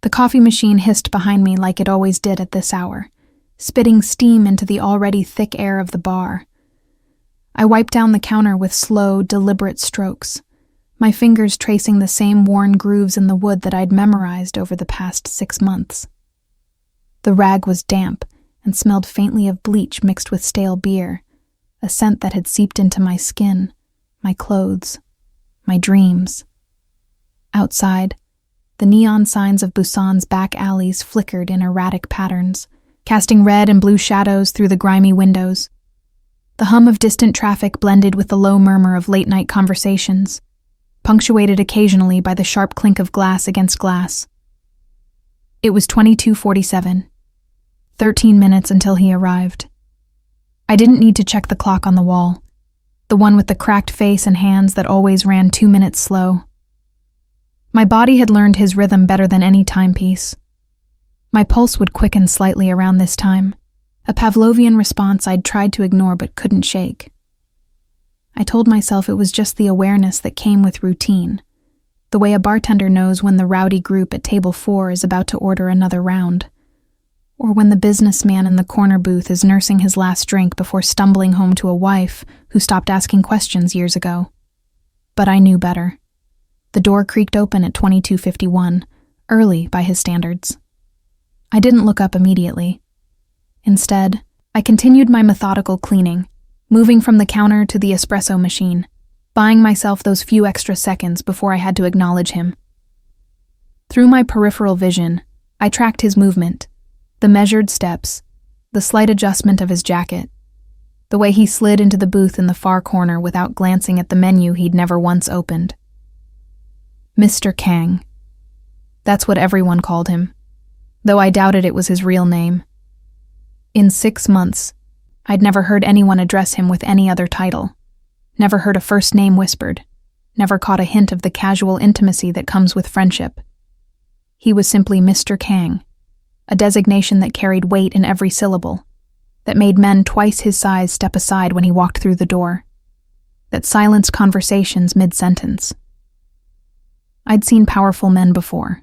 The coffee machine hissed behind me like it always did at this hour, spitting steam into the already thick air of the bar. I wiped down the counter with slow, deliberate strokes, my fingers tracing the same worn grooves in the wood that I'd memorized over the past 6 months. The rag was damp and smelled faintly of bleach mixed with stale beer, a scent that had seeped into my skin, my clothes, my dreams. Outside, the neon signs of Busan's back alleys flickered in erratic patterns, casting red and blue shadows through the grimy windows. The hum of distant traffic blended with the low murmur of late-night conversations, punctuated occasionally by the sharp clink of glass against glass. It was 22:47, 13 minutes until he arrived. I didn't need to check the clock on the wall, the one with the cracked face and hands that always ran 2 minutes slow. My body had learned his rhythm better than any timepiece. My pulse would quicken slightly around this time, a Pavlovian response I'd tried to ignore but couldn't shake. I told myself it was just the awareness that came with routine, the way a bartender knows when the rowdy group at table 4 is about to order another round, or when the businessman in the corner booth is nursing his last drink before stumbling home to a wife who stopped asking questions years ago. But I knew better. The door creaked open at 22:51, early by his standards. I didn't look up immediately. Instead, I continued my methodical cleaning, moving from the counter to the espresso machine, buying myself those few extra seconds before I had to acknowledge him. Through my peripheral vision, I tracked his movement, the measured steps, the slight adjustment of his jacket, the way he slid into the booth in the far corner without glancing at the menu he'd never once opened. Mr. Kang. That's what everyone called him, though I doubted it was his real name. In 6 months, I'd never heard anyone address him with any other title, never heard a first name whispered, never caught a hint of the casual intimacy that comes with friendship. He was simply Mr. Kang, a designation that carried weight in every syllable, that made men twice his size step aside when he walked through the door, that silenced conversations mid-sentence. I'd seen powerful men before.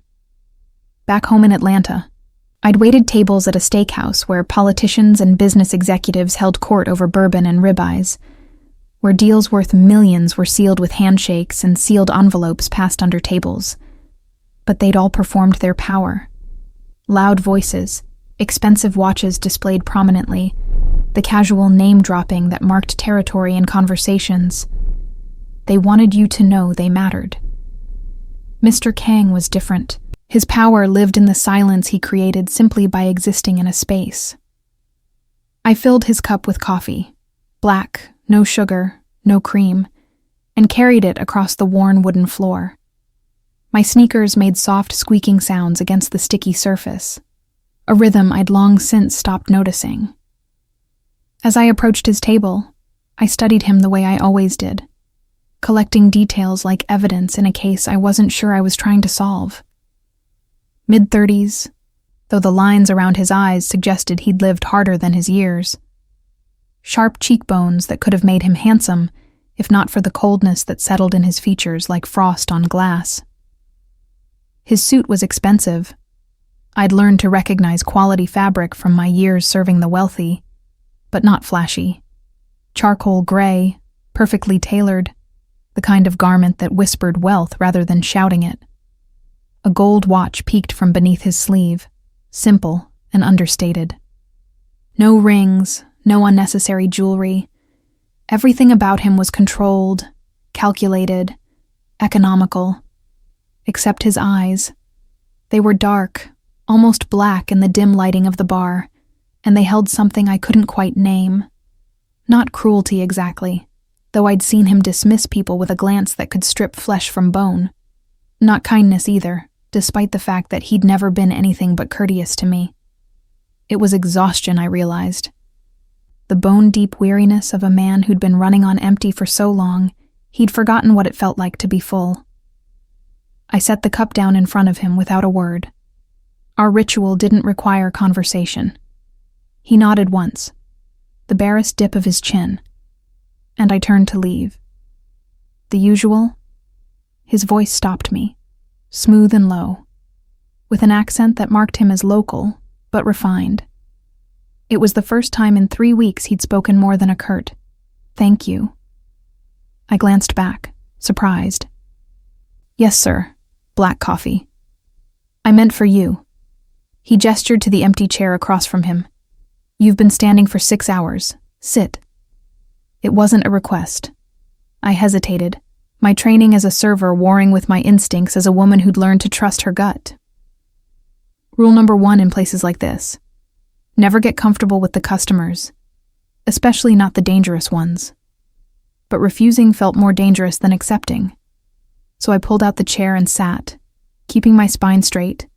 Back home in Atlanta, I'd waited tables at a steakhouse where politicians and business executives held court over bourbon and ribeyes, where deals worth millions were sealed with handshakes and sealed envelopes passed under tables. But they'd all performed their power. Loud voices, expensive watches displayed prominently, the casual name-dropping that marked territory in conversations. They wanted you to know they mattered. Mr. Kang was different. His power lived in the silence he created simply by existing in a space. I filled his cup with coffee, black, no sugar, no cream, and carried it across the worn wooden floor. My sneakers made soft squeaking sounds against the sticky surface, a rhythm I'd long since stopped noticing. As I approached his table, I studied him the way I always did, collecting details like evidence in a case I wasn't sure I was trying to solve. Mid-30s, though the lines around his eyes suggested he'd lived harder than his years. Sharp cheekbones that could have made him handsome, if not for the coldness that settled in his features like frost on glass. His suit was expensive. I'd learned to recognize quality fabric from my years serving the wealthy, but not flashy. Charcoal gray, perfectly tailored, the kind of garment that whispered wealth rather than shouting it. A gold watch peeked from beneath his sleeve, simple and understated. No rings, no unnecessary jewelry. Everything about him was controlled, calculated, economical. Except his eyes. They were dark, almost black in the dim lighting of the bar, and they held something I couldn't quite name. Not cruelty exactly, though I'd seen him dismiss people with a glance that could strip flesh from bone. Not kindness either, despite the fact that he'd never been anything but courteous to me. It was exhaustion, I realized. The bone-deep weariness of a man who'd been running on empty for so long, he'd forgotten what it felt like to be full. I set the cup down in front of him without a word. Our ritual didn't require conversation. He nodded once, the barest dip of his chin, and I turned to leave. The usual? His voice stopped me, smooth and low. with an accent that marked him as local, but refined. It was the first time in 3 weeks he'd spoken more than a curt, "Thank you." I glanced back, surprised. "Yes, sir. Black coffee." "I meant for you." He gestured to the empty chair across from him. "You've been standing for 6 hours. Sit." It wasn't a request. I hesitated, my training as a server warring with my instincts as a woman who'd learned to trust her gut. Rule number 1 in places like this: never get comfortable with the customers, especially not the dangerous ones. But refusing felt more dangerous than accepting. So I pulled out the chair and sat, keeping my spine straight,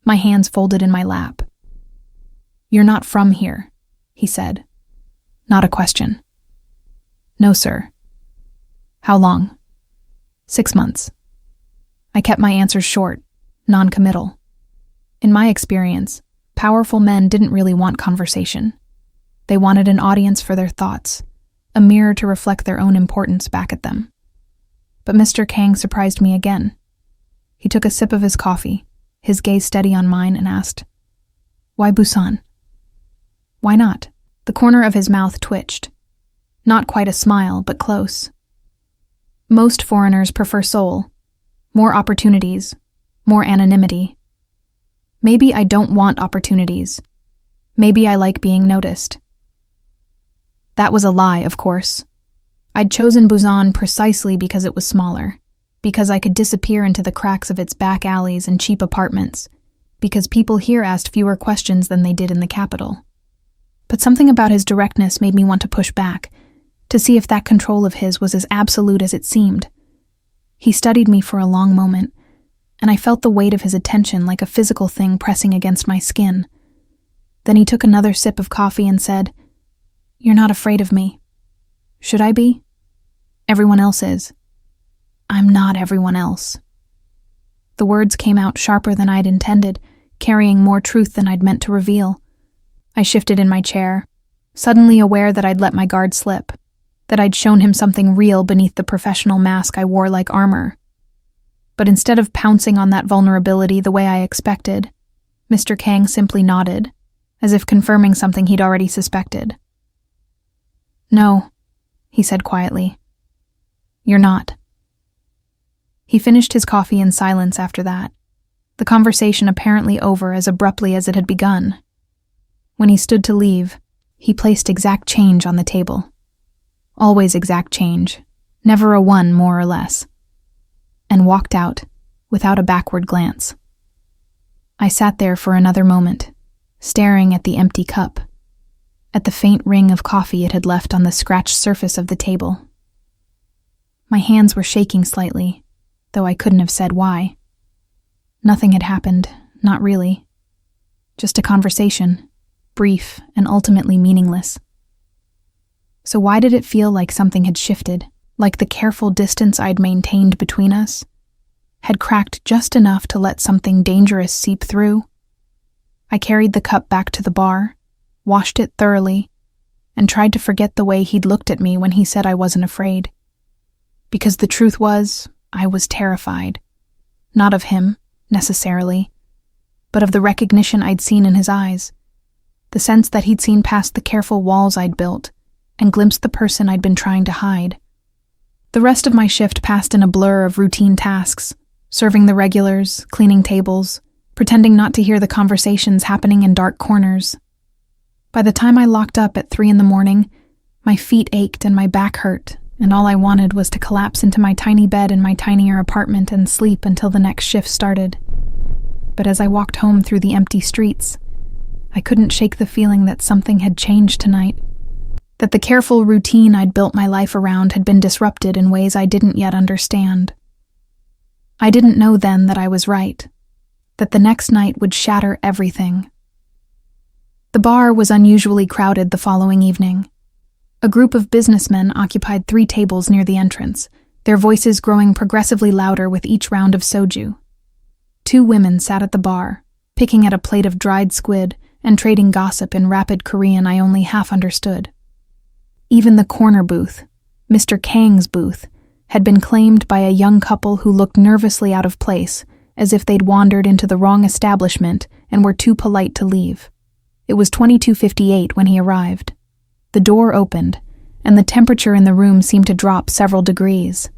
my hands folded in my lap. "You're not from here," he said. Not a question. "No, sir." "How long?" 6 months. I kept my answers short, non-committal. In my experience, powerful men didn't really want conversation. They wanted an audience for their thoughts, a mirror to reflect their own importance back at them. But Mr. Kang surprised me again. He took a sip of his coffee, his gaze steady on mine, and asked, "Why Busan?" "Why not?" The corner of his mouth twitched. Not quite a smile, but close. "Most foreigners prefer Seoul. More opportunities, more anonymity. Maybe I don't want opportunities. Maybe I like being noticed." That was a lie, of course. I'd chosen Busan precisely because it was smaller, because I could disappear into the cracks of its back alleys and cheap apartments, because people here asked fewer questions than they did in the capital. But something about his directness made me want to push back, to see if that control of his was as absolute as it seemed. He studied me for a long moment, and I felt the weight of his attention like a physical thing pressing against my skin. Then he took another sip of coffee and said, "You're not afraid of me. Should I be? Everyone else is." "I'm not everyone else." The words came out sharper than I'd intended, carrying more truth than I'd meant to reveal. I shifted in my chair, suddenly aware that I'd let my guard slip, that I'd shown him something real beneath the professional mask I wore like armor. But instead of pouncing on that vulnerability the way I expected, Mr. Kang simply nodded, as if confirming something he'd already suspected. "No," he said quietly. "You're not." He finished his coffee in silence after that, the conversation apparently over as abruptly as it had begun. When he stood to leave, he placed exact change on the table. Always exact change, never a one more or less. And walked out, without a backward glance. I sat there for another moment, staring at the empty cup, at the faint ring of coffee it had left on the scratched surface of the table. My hands were shaking slightly, though I couldn't have said why. Nothing had happened, not really. Just a conversation, brief and ultimately meaningless. So why did it feel like something had shifted? Like the careful distance I'd maintained between us had cracked just enough to let something dangerous seep through? I carried the cup back to the bar, washed it thoroughly, and tried to forget the way he'd looked at me when he said I wasn't afraid. Because the truth was, I was terrified. Not of him, necessarily, but of the recognition I'd seen in his eyes, the sense that he'd seen past the careful walls I'd built and glimpsed the person I'd been trying to hide. The rest of my shift passed in a blur of routine tasks, serving the regulars, cleaning tables, pretending not to hear the conversations happening in dark corners. By the time I locked up at 3 a.m, my feet ached and my back hurt, and all I wanted was to collapse into my tiny bed in my tinier apartment and sleep until the next shift started. But as I walked home through the empty streets, I couldn't shake the feeling that something had changed tonight. That the careful routine I'd built my life around had been disrupted in ways I didn't yet understand. I didn't know then that I was right, that the next night would shatter everything. The bar was unusually crowded the following evening. A group of businessmen occupied 3 tables near the entrance, their voices growing progressively louder with each round of soju. 2 women sat at the bar, picking at a plate of dried squid and trading gossip in rapid Korean I only half understood. Even the corner booth, Mr. Kang's booth, had been claimed by a young couple who looked nervously out of place as if they'd wandered into the wrong establishment and were too polite to leave. It was 22:58 when he arrived. The door opened, and the temperature in the room seemed to drop several degrees.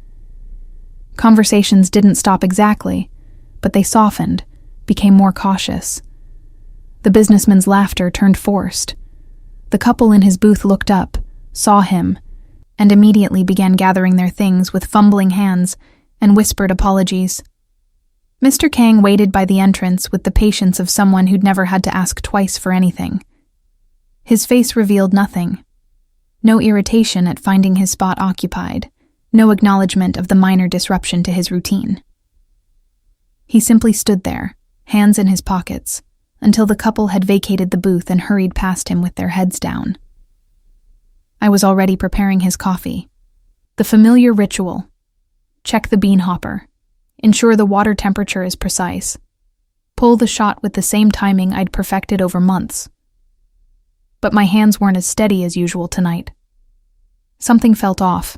Conversations didn't stop exactly, but they softened, became more cautious. The businessman's laughter turned forced. The couple in his booth looked up, saw him, and immediately began gathering their things with fumbling hands and whispered apologies. Mr. Kang waited by the entrance with the patience of someone who'd never had to ask twice for anything. His face revealed nothing. No irritation at finding his spot occupied, no acknowledgement of the minor disruption to his routine. He simply stood there, hands in his pockets, until the couple had vacated the booth and hurried past him with their heads down. I was already preparing his coffee. The familiar ritual. Check the bean hopper. Ensure the water temperature is precise. Pull the shot with the same timing I'd perfected over months. But my hands weren't as steady as usual tonight. Something felt off.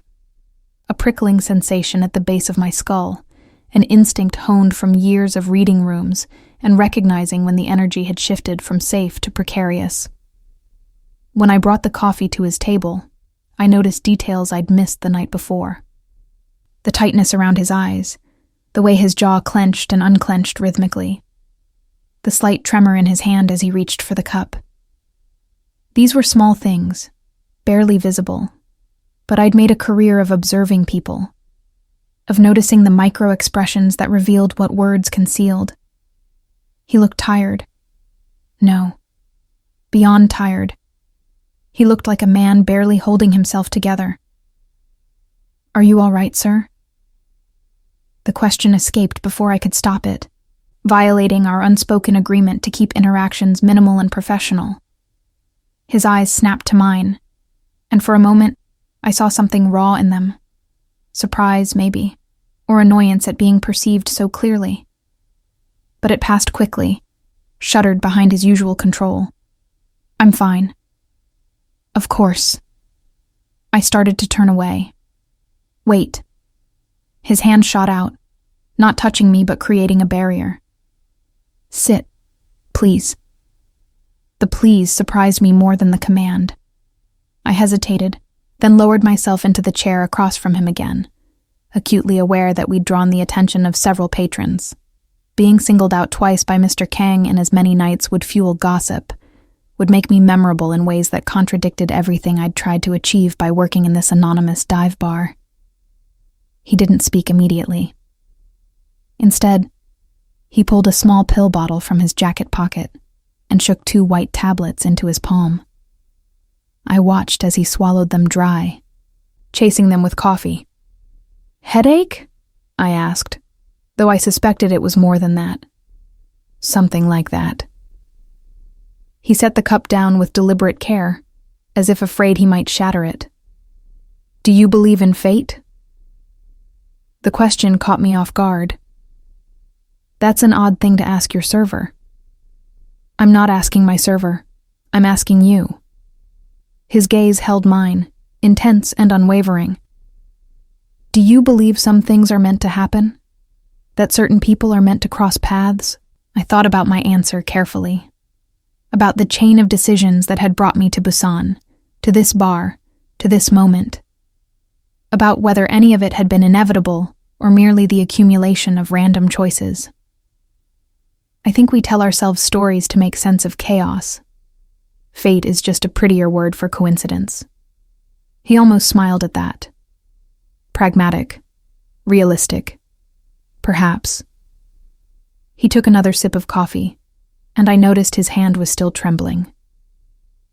A prickling sensation at the base of my skull, an instinct honed from years of reading rooms and recognizing when the energy had shifted from safe to precarious. When I brought the coffee to his table, I noticed details I'd missed the night before. The tightness around his eyes, the way his jaw clenched and unclenched rhythmically, the slight tremor in his hand as he reached for the cup. These were small things, barely visible, but I'd made a career of observing people, of noticing the micro-expressions that revealed what words concealed. He looked tired. No, beyond tired. He looked like a man barely holding himself together. "Are you all right, sir?" The question escaped before I could stop it, violating our unspoken agreement to keep interactions minimal and professional. His eyes snapped to mine, and for a moment, I saw something raw in them. Surprise, maybe, or annoyance at being perceived so clearly. But it passed quickly, shuttered behind his usual control. "I'm fine." "Of course." I started to turn away. "Wait." His hand shot out, not touching me but creating a barrier. "Sit, please." The please surprised me more than the command. I hesitated, then lowered myself into the chair across from him again, acutely aware that we'd drawn the attention of several patrons. Being singled out twice by Mr. Kang in as many nights would fuel gossip, would make me memorable in ways that contradicted everything I'd tried to achieve by working in this anonymous dive bar. He didn't speak immediately. Instead, he pulled a small pill bottle from his jacket pocket and shook 2 white tablets into his palm. I watched as he swallowed them dry, chasing them with coffee. "Headache?" I asked, though I suspected it was more than that. "Something like that." He set the cup down with deliberate care, as if afraid he might shatter it. "Do you believe in fate?" The question caught me off guard. "That's an odd thing to ask your server." "I'm not asking my server. I'm asking you." His gaze held mine, intense and unwavering. "Do you believe some things are meant to happen? That certain people are meant to cross paths?" I thought about my answer carefully. About the chain of decisions that had brought me to Busan, to this bar, to this moment. About whether any of it had been inevitable or merely the accumulation of random choices. I think we tell ourselves stories to make sense of chaos. Fate is just a prettier word for coincidence. He almost smiled at that. Pragmatic. Realistic. Perhaps. He took another sip of coffee, and I noticed his hand was still trembling.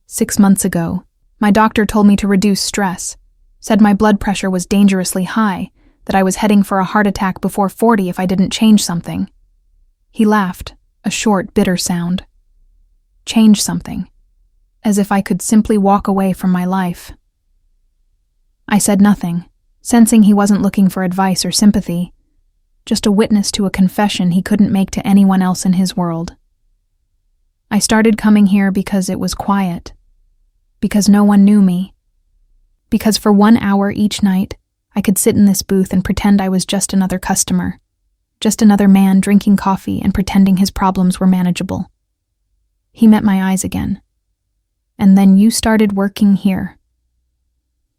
6 months ago, my doctor told me to reduce stress, said my blood pressure was dangerously high, that I was heading for a heart attack before 40 if I didn't change something. He laughed, a short, bitter sound. Change something. As if I could simply walk away from my life. I said nothing, sensing he wasn't looking for advice or sympathy, just a witness to a confession he couldn't make to anyone else in his world. I started coming here because it was quiet, because no one knew me, because for 1 hour each night I could sit in this booth and pretend I was just another customer, just another man drinking coffee and pretending his problems were manageable. He met my eyes again. And then you started working here.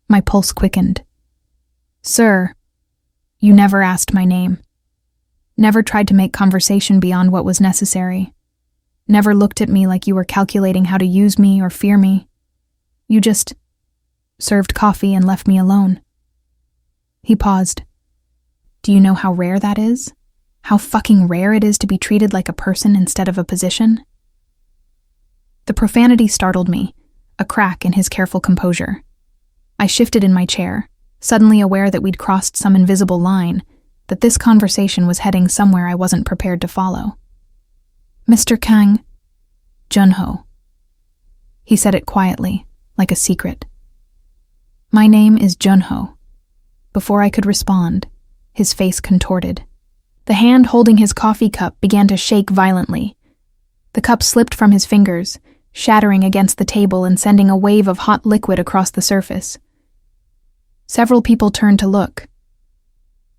My pulse quickened. Sir, you never asked my name. Never tried to make conversation beyond what was necessary. Never looked at me like you were calculating how to use me or fear me. You just served coffee and left me alone. He paused. Do you know how rare that is? How fucking rare it is to be treated like a person instead of a position? The profanity startled me, a crack in his careful composure. I shifted in my chair, suddenly aware that we'd crossed some invisible line, that this conversation was heading somewhere I wasn't prepared to follow. Mr. Kang, Junho. He said it quietly, like a secret. My name is Junho. Before I could respond, his face contorted. The hand holding his coffee cup began to shake violently. The cup slipped from his fingers, shattering against the table and sending a wave of hot liquid across the surface. Several people turned to look.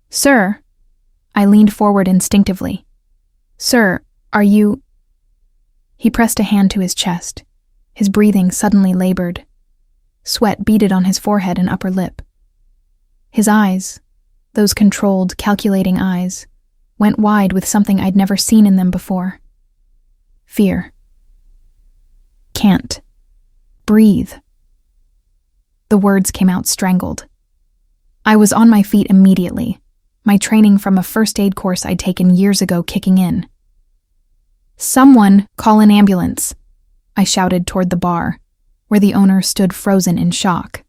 Sir, I leaned forward instinctively. Sir, are you... He pressed a hand to his chest, his breathing suddenly labored. Sweat beaded on his forehead and upper lip. His eyes, those controlled, calculating eyes, went wide with something I'd never seen in them before. Fear. Can't. Breathe. The words came out strangled. I was on my feet immediately, my training from a first aid course I'd taken years ago kicking in. Someone call an ambulance, I shouted toward the bar, where the owner stood frozen in shock.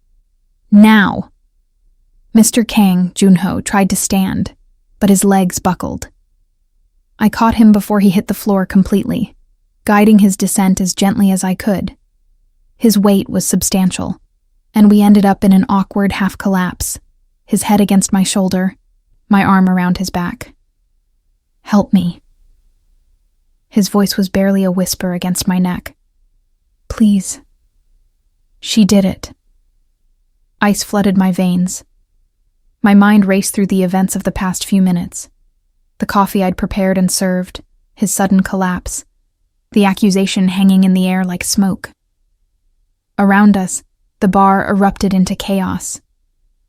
Now! Mr. Kang, Junho, tried to stand, but his legs buckled. I caught him before he hit the floor completely, guiding his descent as gently as I could. His weight was substantial, and we ended up in an awkward half-collapse, his head against my shoulder, my arm around his back. Help me. His voice was barely a whisper against my neck. Please. She did it. Ice flooded my veins. My mind raced through the events of the past few minutes. The coffee I'd prepared and served, his sudden collapse, the accusation hanging in the air like smoke. Around us, the bar erupted into chaos.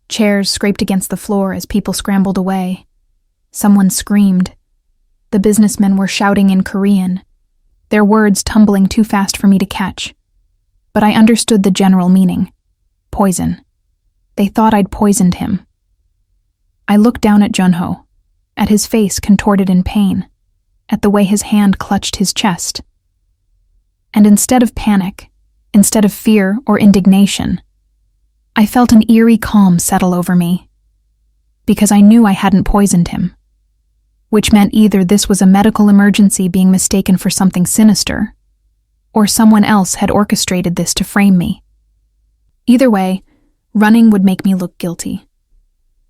Chairs scraped against the floor as people scrambled away. Someone screamed. The businessmen were shouting in Korean, their words tumbling too fast for me to catch. But I understood the general meaning. Poison. They thought I'd poisoned him. I looked down at Junho, at his face contorted in pain, at the way his hand clutched his chest. And instead of panic, instead of fear or indignation, I felt an eerie calm settle over me, because I knew I hadn't poisoned him, which meant either this was a medical emergency being mistaken for something sinister, or someone else had orchestrated this to frame me. Either way, running would make me look guilty.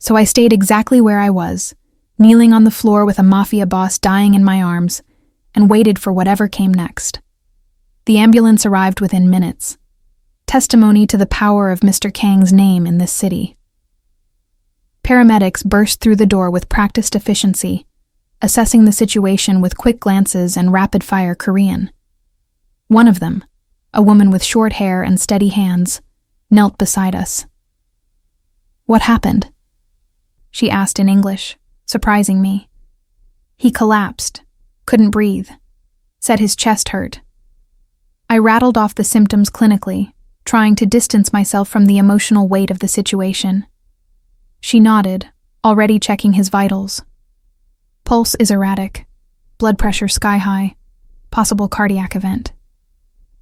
So I stayed exactly where I was, kneeling on the floor with a MAFIA boss dying in my arms, and waited for whatever came next. The ambulance arrived within minutes, testimony to the power of Mr. Kang's name in this city. Paramedics burst through the door with practiced efficiency, assessing the situation with quick glances and rapid-fire Korean. One of them, a woman with short hair and steady hands, knelt beside us. What happened? She asked in English, surprising me. He collapsed, couldn't breathe, said his chest hurt. I rattled off the symptoms clinically, trying to distance myself from the emotional weight of the situation. She nodded, already checking his vitals. Pulse is erratic, blood pressure sky high, possible cardiac event.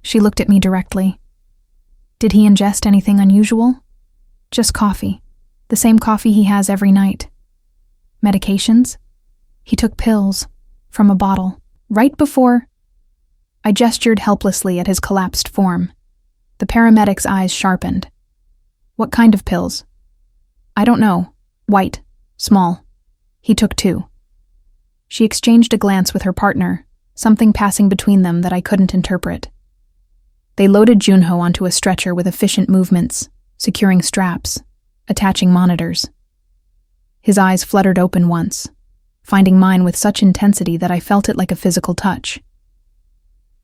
She looked at me directly. Did he ingest anything unusual? Just coffee, the same coffee he has every night. Medications? He took pills, from a bottle, right before... I gestured helplessly at his collapsed form. The paramedic's eyes sharpened. What kind of pills? I don't know. White. Small. He took 2. She exchanged a glance with her partner, something passing between them that I couldn't interpret. They loaded Junho onto a stretcher with efficient movements, securing straps, attaching monitors. His eyes fluttered open once, finding mine with such intensity that I felt it like a physical touch.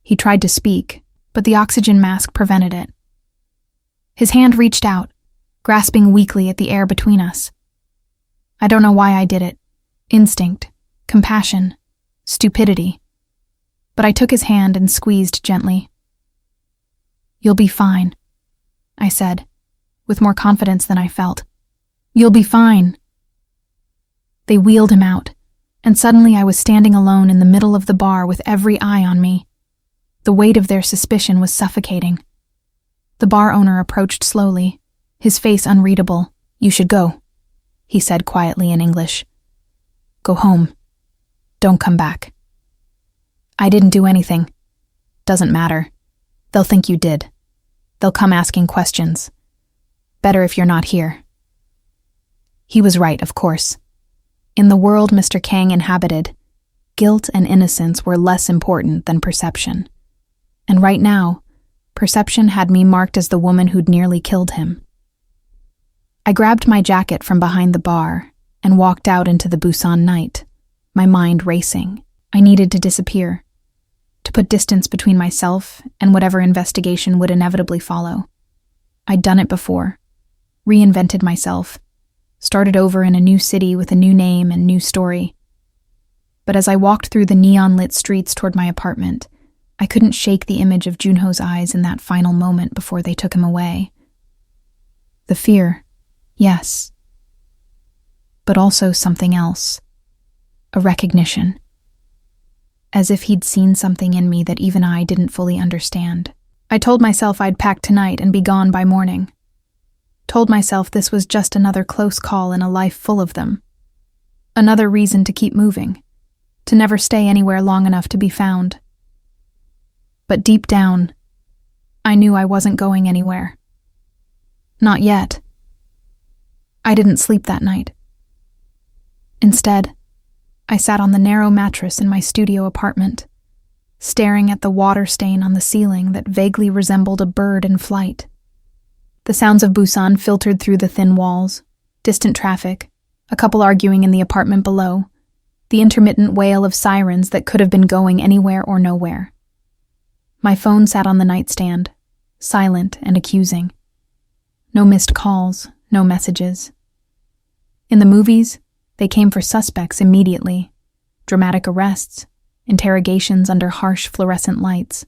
He tried to speak, but the oxygen mask prevented it. His hand reached out, grasping weakly at the air between us. I don't know why I did it. Instinct, compassion, stupidity. But I took his hand and squeezed gently. "You'll be fine," I said, with more confidence than I felt. "You'll be fine." They wheeled him out, and suddenly I was standing alone in the middle of the bar with every eye on me. The weight of their suspicion was suffocating. The bar owner approached slowly, his face unreadable. "You should go," he said quietly in English. "Go home. Don't come back." "I didn't do anything." "Doesn't matter. They'll think you did. They'll come asking questions. Better if you're not here." He was right, of course. In the world Mr. Kang inhabited, guilt and innocence were less important than perception. And right now, perception had me marked as the woman who'd nearly killed him. I grabbed my jacket from behind the bar and walked out into the Busan night, my mind racing. I needed to disappear, to put distance between myself and whatever investigation would inevitably follow. I'd done it before, reinvented myself, started over in a new city with a new name and new story. But as I walked through the neon-lit streets toward my apartment, I couldn't shake the image of Junho's eyes in that final moment before they took him away. The fear, yes, but also something else, a recognition. As if he'd seen something in me that even I didn't fully understand. I told myself I'd pack tonight and be gone by morning. Told myself this was just another close call in a life full of them. Another reason to keep moving, to never stay anywhere long enough to be found. But deep down, I knew I wasn't going anywhere. Not yet. I didn't sleep that night. Instead, I sat on the narrow mattress in my studio apartment, staring at the water stain on the ceiling that vaguely resembled a bird in flight. The sounds of Busan filtered through the thin walls, distant traffic, a couple arguing in the apartment below, the intermittent wail of sirens that could have been going anywhere or nowhere. My phone sat on the nightstand, silent and accusing. No missed calls, no messages. In the movies, they came for suspects immediately. Dramatic arrests, interrogations under harsh fluorescent lights.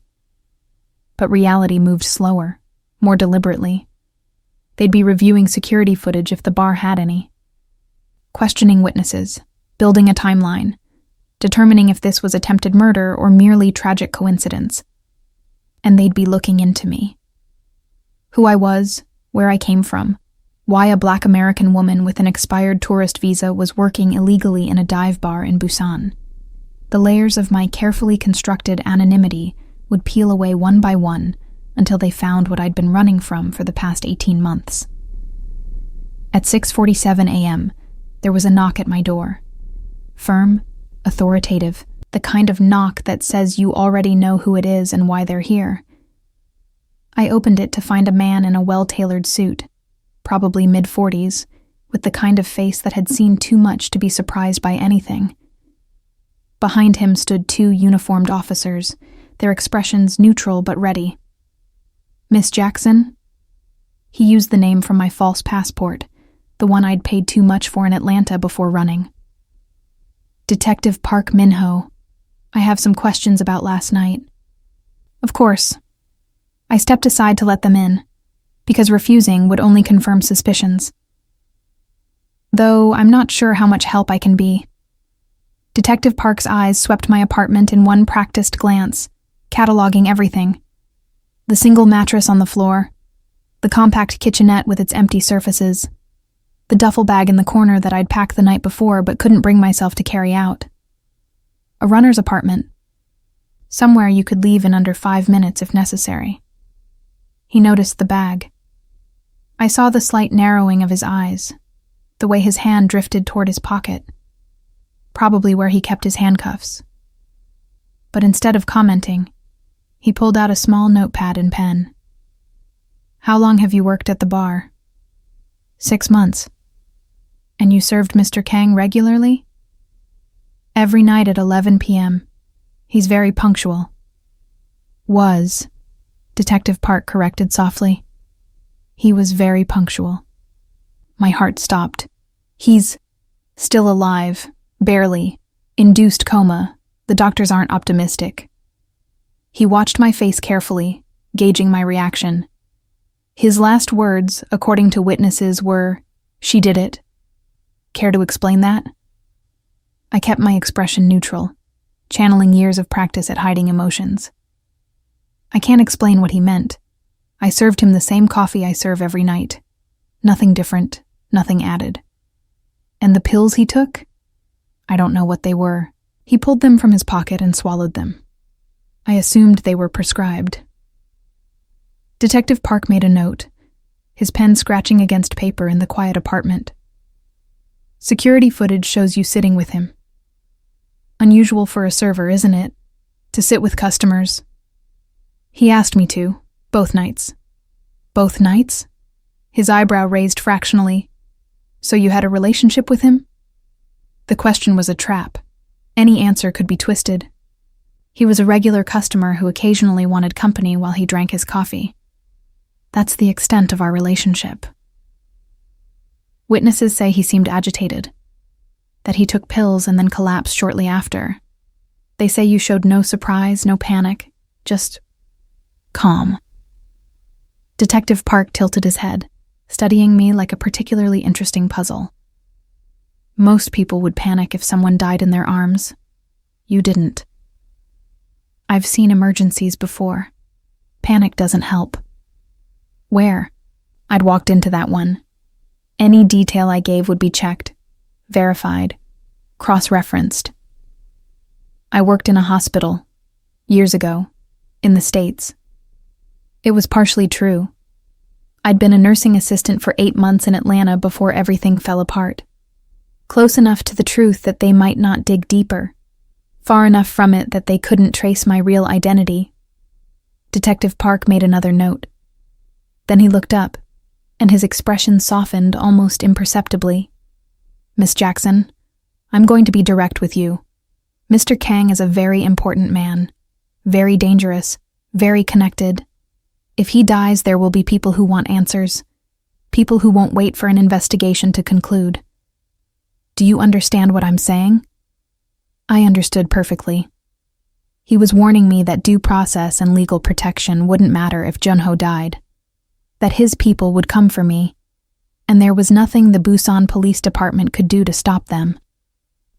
But reality moved slower, more deliberately. They'd be reviewing security footage if the bar had any. Questioning witnesses, building a timeline, determining if this was attempted murder or merely tragic coincidence. And they'd be looking into me. Who I was, where I came from, why a Black American woman with an expired tourist visa was working illegally in a dive bar in Busan. The layers of my carefully constructed anonymity would peel away one by one until they found what I'd been running from for the past 18 months. At 6:47 a.m., there was a knock at my door. Firm, authoritative, the kind of knock that says you already know who it is and why they're here. I opened it to find a man in a well-tailored suit, probably mid-40s, with the kind of face that had seen too much to be surprised by anything. Behind him stood two uniformed officers, their expressions neutral but ready. "Miss Jackson?" He used the name from my false passport, the one I'd paid too much for in Atlanta before running. "Detective Park Min-ho. I have some questions about last night." Of course. I stepped aside to let them in, because refusing would only confirm suspicions. Though I'm not sure how much help I can be. Detective Park's eyes swept my apartment in one practiced glance, cataloging everything. The single mattress on the floor, the compact kitchenette with its empty surfaces, the duffel bag in the corner that I'd packed the night before but couldn't bring myself to carry out. A runner's apartment. Somewhere you could leave in under 5 minutes if necessary. He noticed the bag. I saw the slight narrowing of his eyes, the way his hand drifted toward his pocket, probably where he kept his handcuffs. But instead of commenting, he pulled out a small notepad and pen. "How long have you worked at the bar?" 6 months. "And you served Mr. Kang regularly?" Every night at 11 p.m. He's very punctual. Was, Detective Park corrected softly. He was very punctual. My heart stopped. He's still alive, barely. Induced coma. The doctors aren't optimistic. He watched my face carefully, gauging my reaction. His last words, according to witnesses, were, "She did it." Care to explain that? I kept my expression neutral, channeling years of practice at hiding emotions. I can't explain what he meant. I served him the same coffee I serve every night. Nothing different, nothing added. And the pills he took? I don't know what they were. He pulled them from his pocket and swallowed them. I assumed they were prescribed. Detective Park made a note, his pen scratching against paper in the quiet apartment. Security footage shows you sitting with him. Unusual for a server, isn't it? To sit with customers. He asked me to, both nights. Both nights? His eyebrow raised fractionally. So you had a relationship with him? The question was a trap. Any answer could be twisted. He was a regular customer who occasionally wanted company while he drank his coffee. That's the extent of our relationship. Witnesses say he seemed agitated, that he took pills and then collapsed shortly after. They say you showed no surprise, no panic, just calm. Detective Park tilted his head, studying me like a particularly interesting puzzle. Most people would panic if someone died in their arms. You didn't. I've seen emergencies before. Panic doesn't help. Where? I'd walked into that one. Any detail I gave would be checked, verified, cross-referenced. I worked in a hospital, years ago, in the States. It was partially true. I'd been a nursing assistant for 8 months in Atlanta before everything fell apart. Close enough to the truth that they might not dig deeper. Far enough from it that they couldn't trace my real identity. Detective Park made another note. Then he looked up, and his expression softened almost imperceptibly. "Miss Jackson, I'm going to be direct with you. Mr. Kang is a very important man. Very dangerous, very connected. If he dies, there will be people who want answers. People who won't wait for an investigation to conclude. Do you understand what I'm saying?" I understood perfectly. He was warning me that due process and legal protection wouldn't matter if Junho died. That his people would come for me, and there was nothing the Busan Police Department could do to stop them.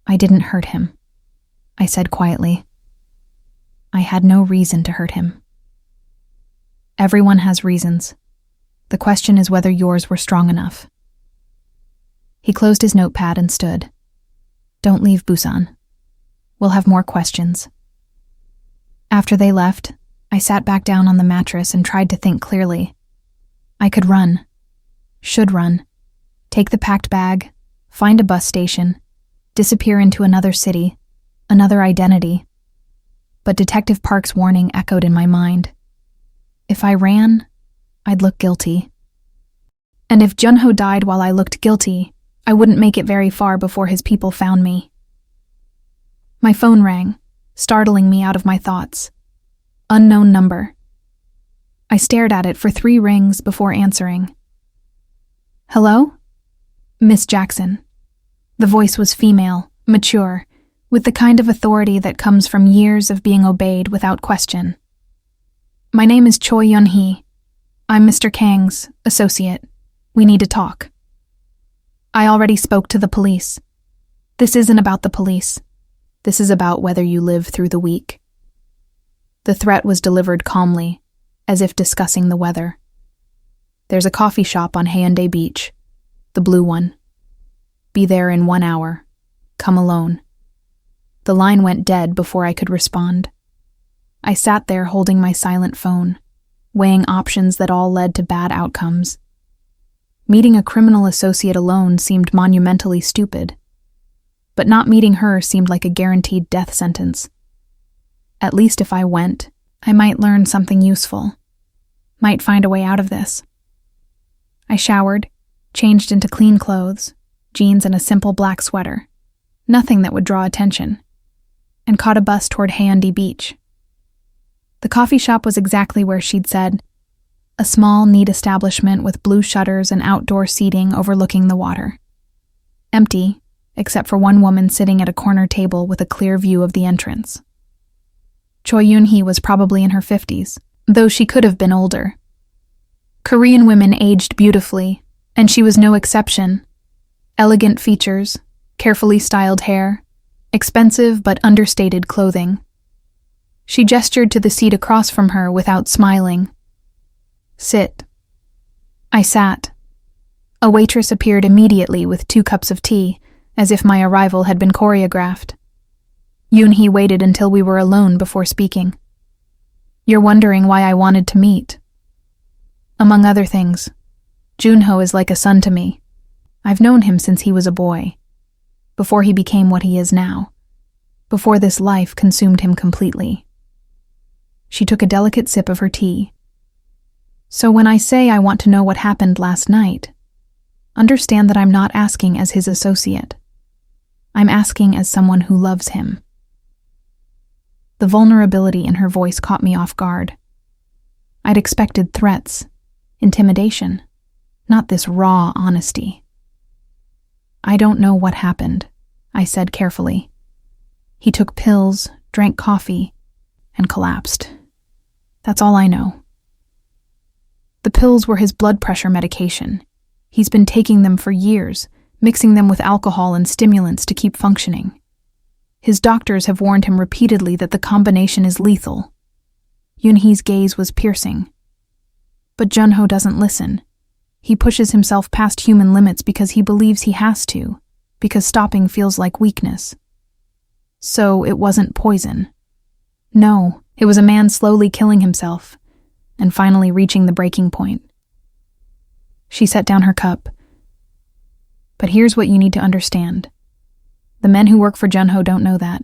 I didn't hurt him, I said quietly. I had no reason to hurt him. Everyone has reasons. The question is whether yours were strong enough. He closed his notepad and stood. Don't leave Busan. We'll have more questions. After they left, I sat back down on the mattress and tried to think clearly. I could run. Should run. Take the packed bag, find a bus station, disappear into another city, another identity. But Detective Park's warning echoed in my mind. If I ran, I'd look guilty. And if Junho died while I looked guilty, I wouldn't make it very far before his people found me. My phone rang, startling me out of my thoughts. Unknown number. I stared at it for 3 rings before answering. Hello? Miss Jackson. The voice was female, mature, with the kind of authority that comes from years of being obeyed without question. My name is Choi Yun-hee. I'm Mr. Kang's associate. We need to talk. I already spoke to the police. This isn't about the police. This is about whether you live through the week. The threat was delivered calmly, as if discussing the weather. There's a coffee shop on Haeundae Beach, the blue one. Be there in 1 hour. Come alone. The line went dead before I could respond. I sat there holding my silent phone, weighing options that all led to bad outcomes. Meeting a criminal associate alone seemed monumentally stupid, but not meeting her seemed like a guaranteed death sentence. At least if I went, I might learn something useful. Might find a way out of this. I showered, changed into clean clothes, jeans and a simple black sweater. Nothing that would draw attention, and caught a bus toward Haeundae Beach. The coffee shop was exactly where she'd said, a small, neat establishment with blue shutters and outdoor seating overlooking the water. Empty, except for one woman sitting at a corner table with a clear view of the entrance. Choi Yoon-hee was probably in her 50s, though she could have been older. Korean women aged beautifully, and she was no exception. Elegant features, carefully styled hair, expensive but understated clothing. She gestured to the seat across from her without smiling. Sit. I sat. A waitress appeared immediately with 2 cups of tea, as if my arrival had been choreographed. Yoon-hee waited until we were alone before speaking. You're wondering why I wanted to meet. Among other things, Junho is like a son to me. I've known him since he was a boy, before he became what he is now, before this life consumed him completely. She took a delicate sip of her tea. So when I say I want to know what happened last night, understand that I'm not asking as his associate. I'm asking as someone who loves him. The vulnerability in her voice caught me off guard. I'd expected threats, intimidation, not this raw honesty. I don't know what happened, I said carefully. He took pills, drank coffee, and collapsed. That's all I know. The pills were his blood pressure medication. He's been taking them for years, mixing them with alcohol and stimulants to keep functioning. His doctors have warned him repeatedly that the combination is lethal. Yoon-hee's gaze was piercing. But Junho doesn't listen. He pushes himself past human limits because he believes he has to, because stopping feels like weakness. So it wasn't poison. No, it was a man slowly killing himself, and finally reaching the breaking point. She set down her cup. But here's what you need to understand. The men who work for Junho don't know that.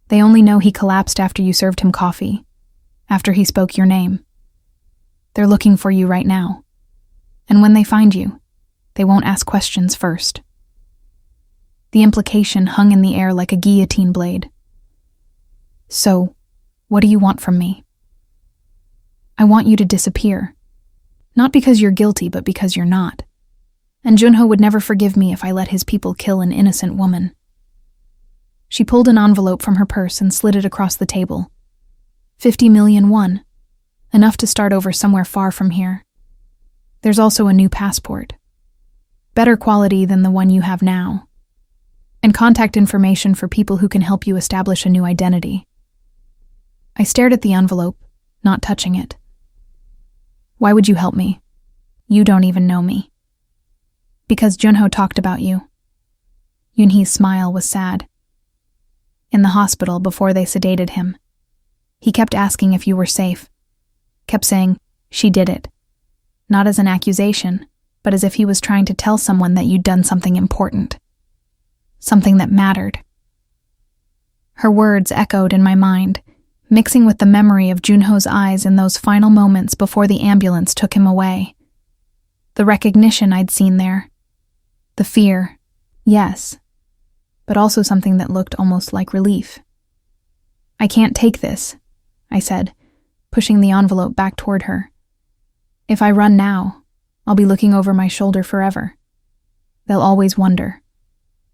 They only know he collapsed after you served him coffee, after he spoke your name. They're looking for you right now. And when they find you, they won't ask questions first. The implication hung in the air like a guillotine blade. So, what do you want from me? I want you to disappear. Not because you're guilty, but because you're not. And Junho would never forgive me if I let his people kill an innocent woman. She pulled an envelope from her purse and slid it across the table. 50 million won. Enough to start over somewhere far from here. There's also a new passport. Better quality than the one you have now. And contact information for people who can help you establish a new identity. I stared at the envelope, not touching it. Why would you help me? You don't even know me. Because Junho talked about you. Yoon-hee's smile was sad. In the hospital before they sedated him, he kept asking if you were safe. Kept saying, she did it. Not as an accusation, but as if he was trying to tell someone that you'd done something important. Something that mattered. Her words echoed in my mind, mixing with the memory of Junho's eyes in those final moments before the ambulance took him away. The recognition I'd seen there. The fear, yes, but also something that looked almost like relief. I can't take this, I said, pushing the envelope back toward her. If I run now, I'll be looking over my shoulder forever. They'll always wonder,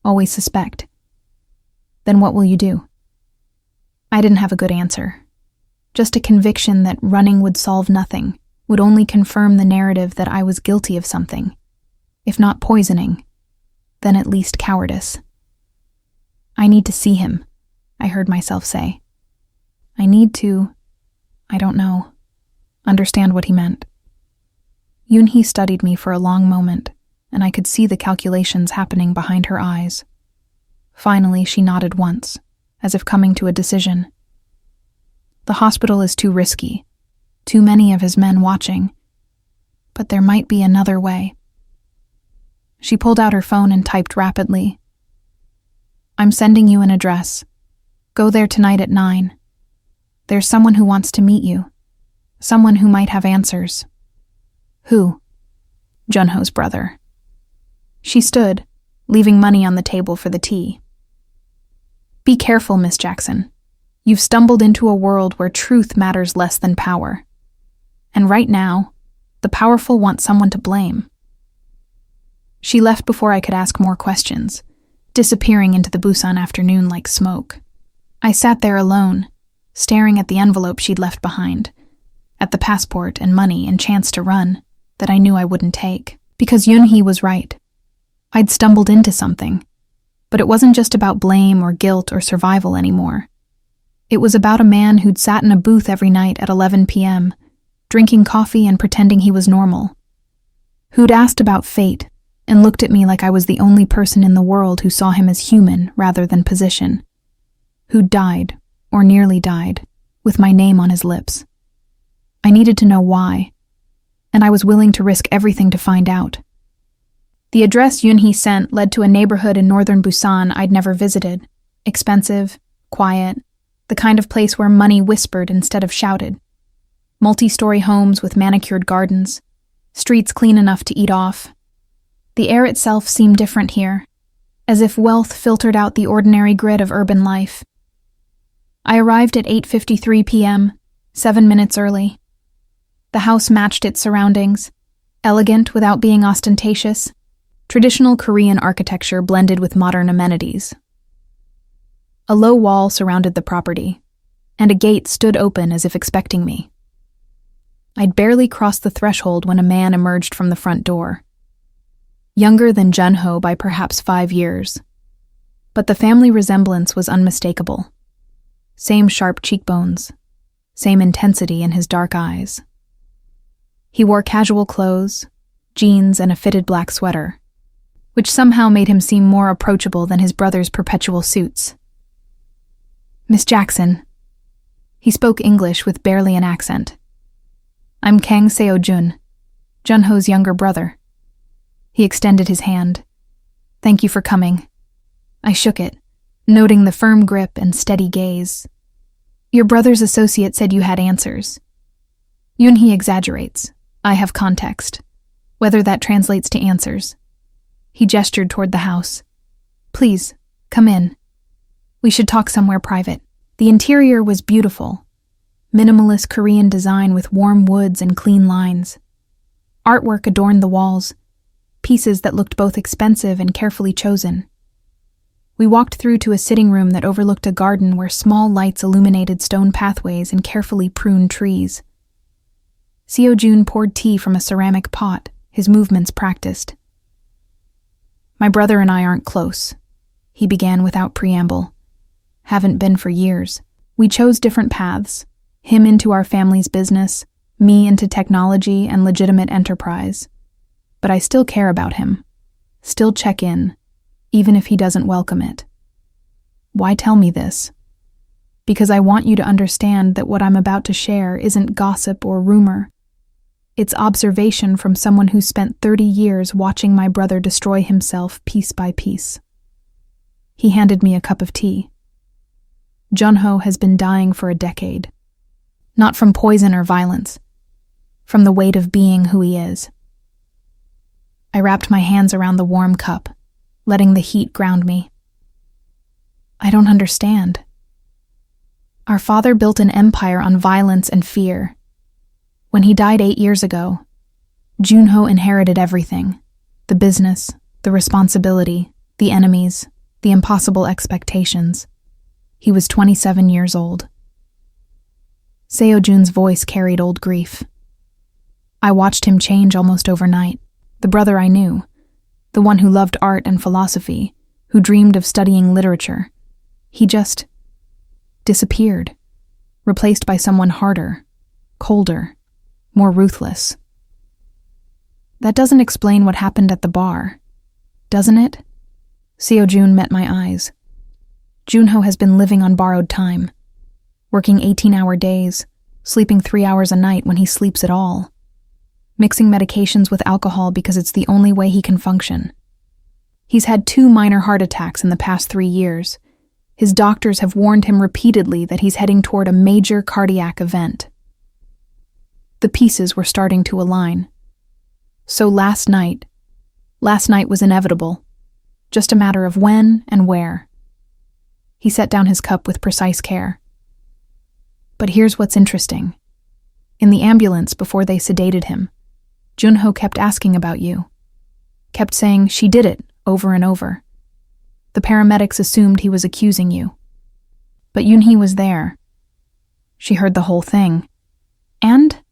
always suspect. Then what will you do? I didn't have a good answer. Just a conviction that running would solve nothing, would only confirm the narrative that I was guilty of something. If not poisoning, then at least cowardice. I need to see him, I heard myself say. I need to, I don't know, understand what he meant. Yoon-hee studied me for a long moment, and I could see the calculations happening behind her eyes. Finally, she nodded once, as if coming to a decision. The hospital is too risky, too many of his men watching, but there might be another way. She pulled out her phone and typed rapidly. I'm sending you an address. Go there tonight at 9. There's someone who wants to meet you. Someone who might have answers. Who? Junho's brother. She stood, leaving money on the table for the tea. Be careful, Miss Jackson. You've stumbled into a world where truth matters less than power. And right now, the powerful want someone to blame. She left before I could ask more questions, disappearing into the Busan afternoon like smoke. I sat there alone, staring at the envelope she'd left behind, at the passport and money and chance to run that I knew I wouldn't take. Because Yoon-hee was right. I'd stumbled into something. But it wasn't just about blame or guilt or survival anymore. It was about a man who'd sat in a booth every night at 11 p.m., drinking coffee and pretending he was normal. Who'd asked about fate and looked at me like I was the only person in the world who saw him as human rather than position. Who'd died, or nearly died, with my name on his lips. I needed to know why, and I was willing to risk everything to find out. The address Yoon-hee sent led to a neighborhood in northern Busan I'd never visited. Expensive, quiet, the kind of place where money whispered instead of shouted. Multi-story homes with manicured gardens, streets clean enough to eat off. The air itself seemed different here, as if wealth filtered out the ordinary grit of urban life. I arrived at 8:53 p.m., 7 minutes early. The house matched its surroundings, elegant without being ostentatious, traditional Korean architecture blended with modern amenities. A low wall surrounded the property, and a gate stood open as if expecting me. I'd barely crossed the threshold when a man emerged from the front door. Younger than Jun-ho by perhaps 5 years. But the family resemblance was unmistakable. Same sharp cheekbones, same intensity in his dark eyes. He wore casual clothes, jeans, and a fitted black sweater, which somehow made him seem more approachable than his brother's perpetual suits. Miss Jackson. He spoke English with barely an accent. I'm Kang Seo-jun, Jun-ho's younger brother. He extended his hand. Thank you for coming. I shook it, noting the firm grip and steady gaze. Your brother's associate said you had answers. Yoon-hee exaggerates. I have context. Whether that translates to answers. He gestured toward the house. Please, come in. We should talk somewhere private. The interior was beautiful. Minimalist Korean design with warm woods and clean lines. Artwork adorned the walls, pieces that looked both expensive and carefully chosen. We walked through to a sitting room that overlooked a garden where small lights illuminated stone pathways and carefully pruned trees. Seo-jun poured tea from a ceramic pot, his movements practiced. My brother and I aren't close, he began without preamble. Haven't been for years. We chose different paths, him into our family's business, me into technology and legitimate enterprise. But I still care about him, still check in, even if he doesn't welcome it. Why tell me this? Because I want you to understand that what I'm about to share isn't gossip or rumor. It's observation from someone who spent 30 years watching my brother destroy himself piece by piece. He handed me a cup of tea. Jun-ho has been dying for a decade. Not from poison or violence, from the weight of being who he is. I wrapped my hands around the warm cup, letting the heat ground me. I don't understand. Our father built an empire on violence and fear. When he died 8 years ago, Jun-ho inherited everything. The business, the responsibility, the enemies, the impossible expectations. He was 27 years old. Seo-jun's voice carried old grief. I watched him change almost overnight. The brother I knew, the one who loved art and philosophy, who dreamed of studying literature. He just disappeared, replaced by someone harder, colder, more ruthless. That doesn't explain what happened at the bar, doesn't it? Seo-jun met my eyes. Jun-ho has been living on borrowed time, working 18-hour days, sleeping 3 hours a night when he sleeps at all, mixing medications with alcohol because it's the only way he can function. He's had 2 minor heart attacks in the past 3 years. His doctors have warned him repeatedly that he's heading toward a major cardiac event. The pieces were starting to align. So last night was inevitable, just a matter of when and where. He set down his cup with precise care. But here's what's interesting. In the ambulance before they sedated him, Junho kept asking about you. Kept saying she did it over and over. The paramedics assumed he was accusing you. But Yoonhee was there. She heard the whole thing. And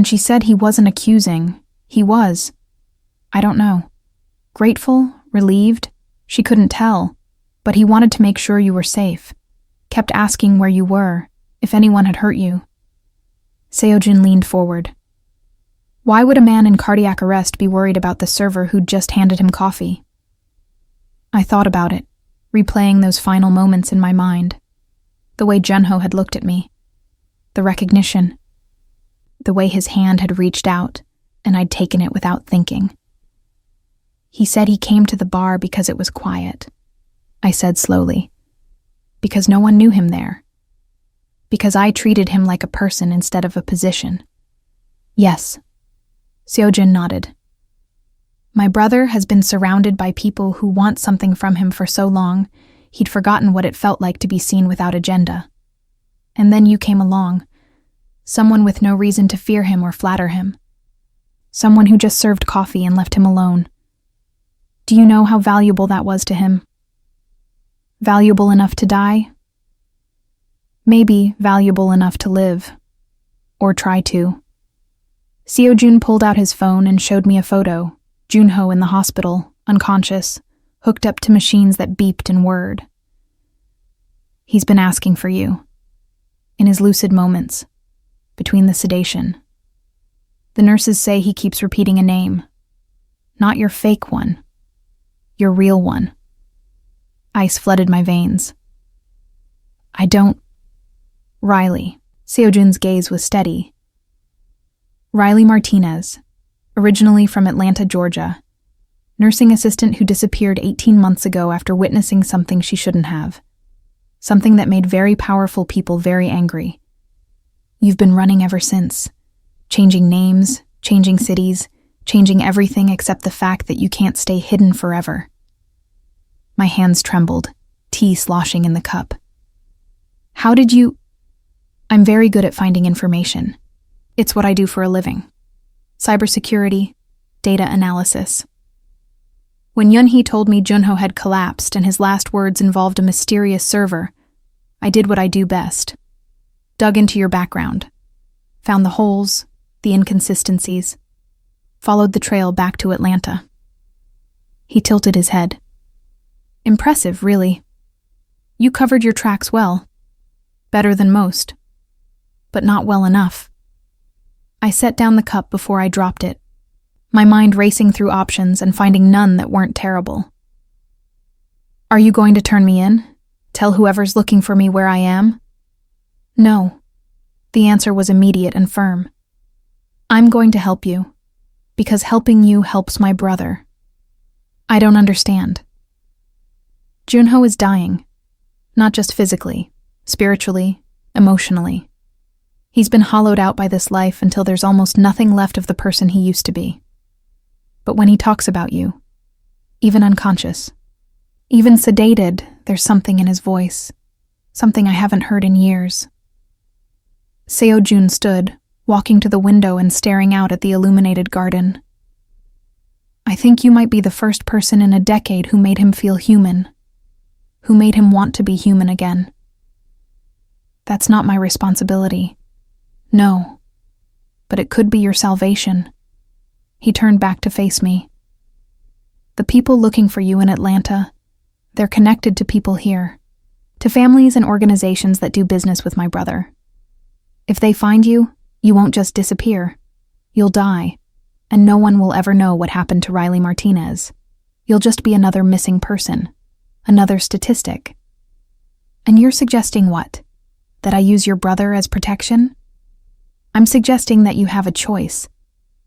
she said he wasn't accusing. He was. I don't know. Grateful, relieved, she couldn't tell. But he wanted to make sure you were safe. Kept asking where you were, if anyone had hurt you. Seojin leaned forward. Why would a man in cardiac arrest be worried about the server who'd just handed him coffee? I thought about it, replaying those final moments in my mind. The way Junho had looked at me. The recognition. The way his hand had reached out, and I'd taken it without thinking. He said he came to the bar because it was quiet. I said slowly. Because no one knew him there. Because I treated him like a person instead of a position. Yes. Seojin nodded. My brother has been surrounded by people who want something from him for so long, he'd forgotten what it felt like to be seen without agenda. And then you came along. Someone with no reason to fear him or flatter him. Someone who just served coffee and left him alone. Do you know how valuable that was to him? Valuable enough to die? Maybe valuable enough to live. Or try to. Seojun pulled out his phone and showed me a photo. Junho in the hospital, unconscious, hooked up to machines that beeped and whirred. He's been asking for you. In his lucid moments. Between the sedation. The nurses say he keeps repeating a name. Not your fake one. Your real one. Ice flooded my veins. I don't... Riley. Seojun's gaze was steady. Riley Martinez, originally from Atlanta, Georgia. Nursing assistant who disappeared 18 months ago after witnessing something she shouldn't have. Something that made very powerful people very angry. You've been running ever since. Changing names, changing cities, changing everything except the fact that you can't stay hidden forever. My hands trembled, tea sloshing in the cup. How did you... I'm very good at finding information. It's what I do for a living. Cybersecurity, data analysis. When Yoonhee told me Junho had collapsed and his last words involved a mysterious server, I did what I do best. Dug into your background. Found the holes, the inconsistencies. Followed the trail back to Atlanta. He tilted his head. Impressive, really. You covered your tracks well. Better than most. But not well enough. I set down the cup before I dropped it, my mind racing through options and finding none that weren't terrible. Are you going to turn me in? Tell whoever's looking for me where I am? No. The answer was immediate and firm. I'm going to help you, because helping you helps my brother. I don't understand. Junho is dying, not just physically, spiritually, emotionally. He's been hollowed out by this life until there's almost nothing left of the person he used to be. But when he talks about you, even unconscious, even sedated, there's something in his voice, something I haven't heard in years. Seojun stood, walking to the window and staring out at the illuminated garden. I think you might be the first person in a decade who made him feel human, who made him want to be human again. That's not my responsibility. No. But it could be your salvation. He turned back to face me. The people looking for you in Atlanta, they're connected to people here, to families and organizations that do business with my brother. If they find you, you won't just disappear. You'll die, and no one will ever know what happened to Riley Martinez. You'll just be another missing person, another statistic. And you're suggesting what? That I use your brother as protection? I'm suggesting that you have a choice.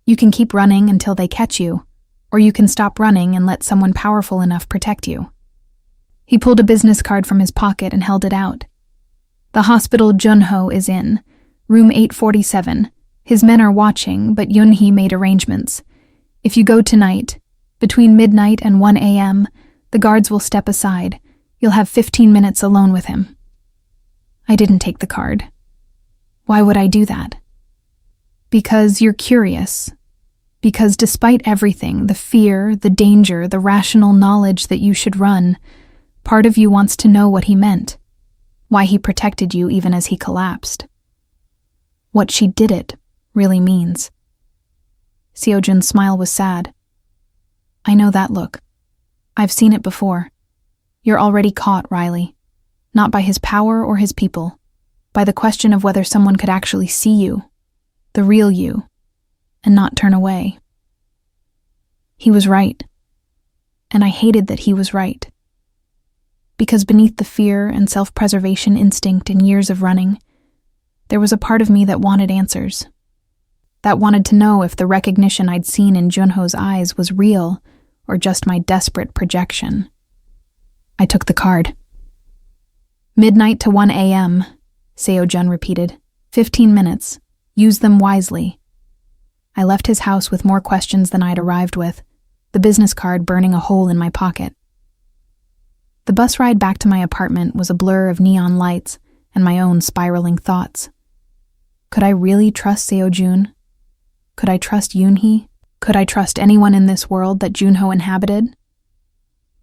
You can keep running until they catch you, or you can stop running and let someone powerful enough protect you. He pulled a business card from his pocket and held it out. The hospital Junho is in, room 847. His men are watching, but Yoonhee made arrangements. If you go tonight, between midnight and 1 a.m., the guards will step aside. You'll have 15 minutes alone with him." I didn't take the card. Why would I do that? Because you're curious. Because despite everything, the fear, the danger, the rational knowledge that you should run, part of you wants to know what he meant, why he protected you even as he collapsed. What "she did it" really means. Seojun's smile was sad. I know that look. I've seen it before. You're already caught, Riley. Not by his power or his people, by the question of whether someone could actually see you, the real you, and not turn away. He was right. And I hated that he was right. Because beneath the fear and self-preservation instinct and years of running, there was a part of me that wanted answers. That wanted to know if the recognition I'd seen in Junho's eyes was real or just my desperate projection. I took the card. "Midnight to 1 a.m., Seo-jun repeated. 15 minutes. Use them wisely." I left his house with more questions than I'd arrived with, the business card burning a hole in my pocket. The bus ride back to my apartment was a blur of neon lights and my own spiraling thoughts. Could I really trust Seo-jun? Could I trust Yoon-hee? Could I trust anyone in this world that Junho inhabited?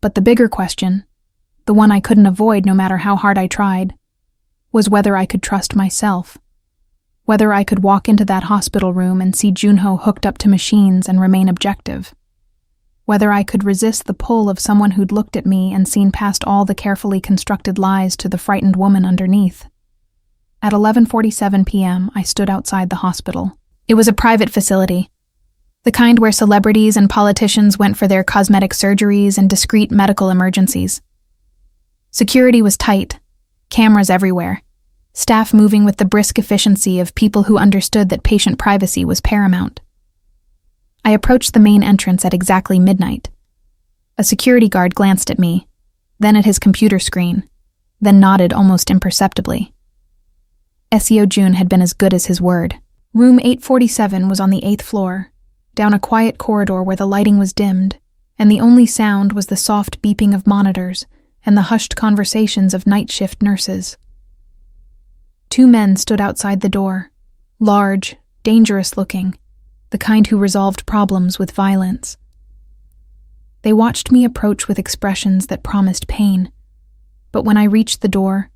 But the bigger question, the one I couldn't avoid no matter how hard I tried, was whether I could trust myself. Whether I could walk into that hospital room and see Junho hooked up to machines and remain objective. Whether I could resist the pull of someone who'd looked at me and seen past all the carefully constructed lies to the frightened woman underneath. At 11:47 p.m., I stood outside the hospital. It was a private facility, the kind where celebrities and politicians went for their cosmetic surgeries and discreet medical emergencies. Security was tight, cameras everywhere, staff moving with the brisk efficiency of people who understood that patient privacy was paramount. I approached the main entrance at exactly midnight. A security guard glanced at me, then at his computer screen, then nodded almost imperceptibly. Seo-jun had been as good as his word. Room 847 was on the 8th floor, down a quiet corridor where the lighting was dimmed, and the only sound was the soft beeping of monitors and the hushed conversations of night shift nurses. 2 men stood outside the door, large, dangerous-looking, the kind who resolved problems with violence. They watched me approach with expressions that promised pain, but when I reached the door,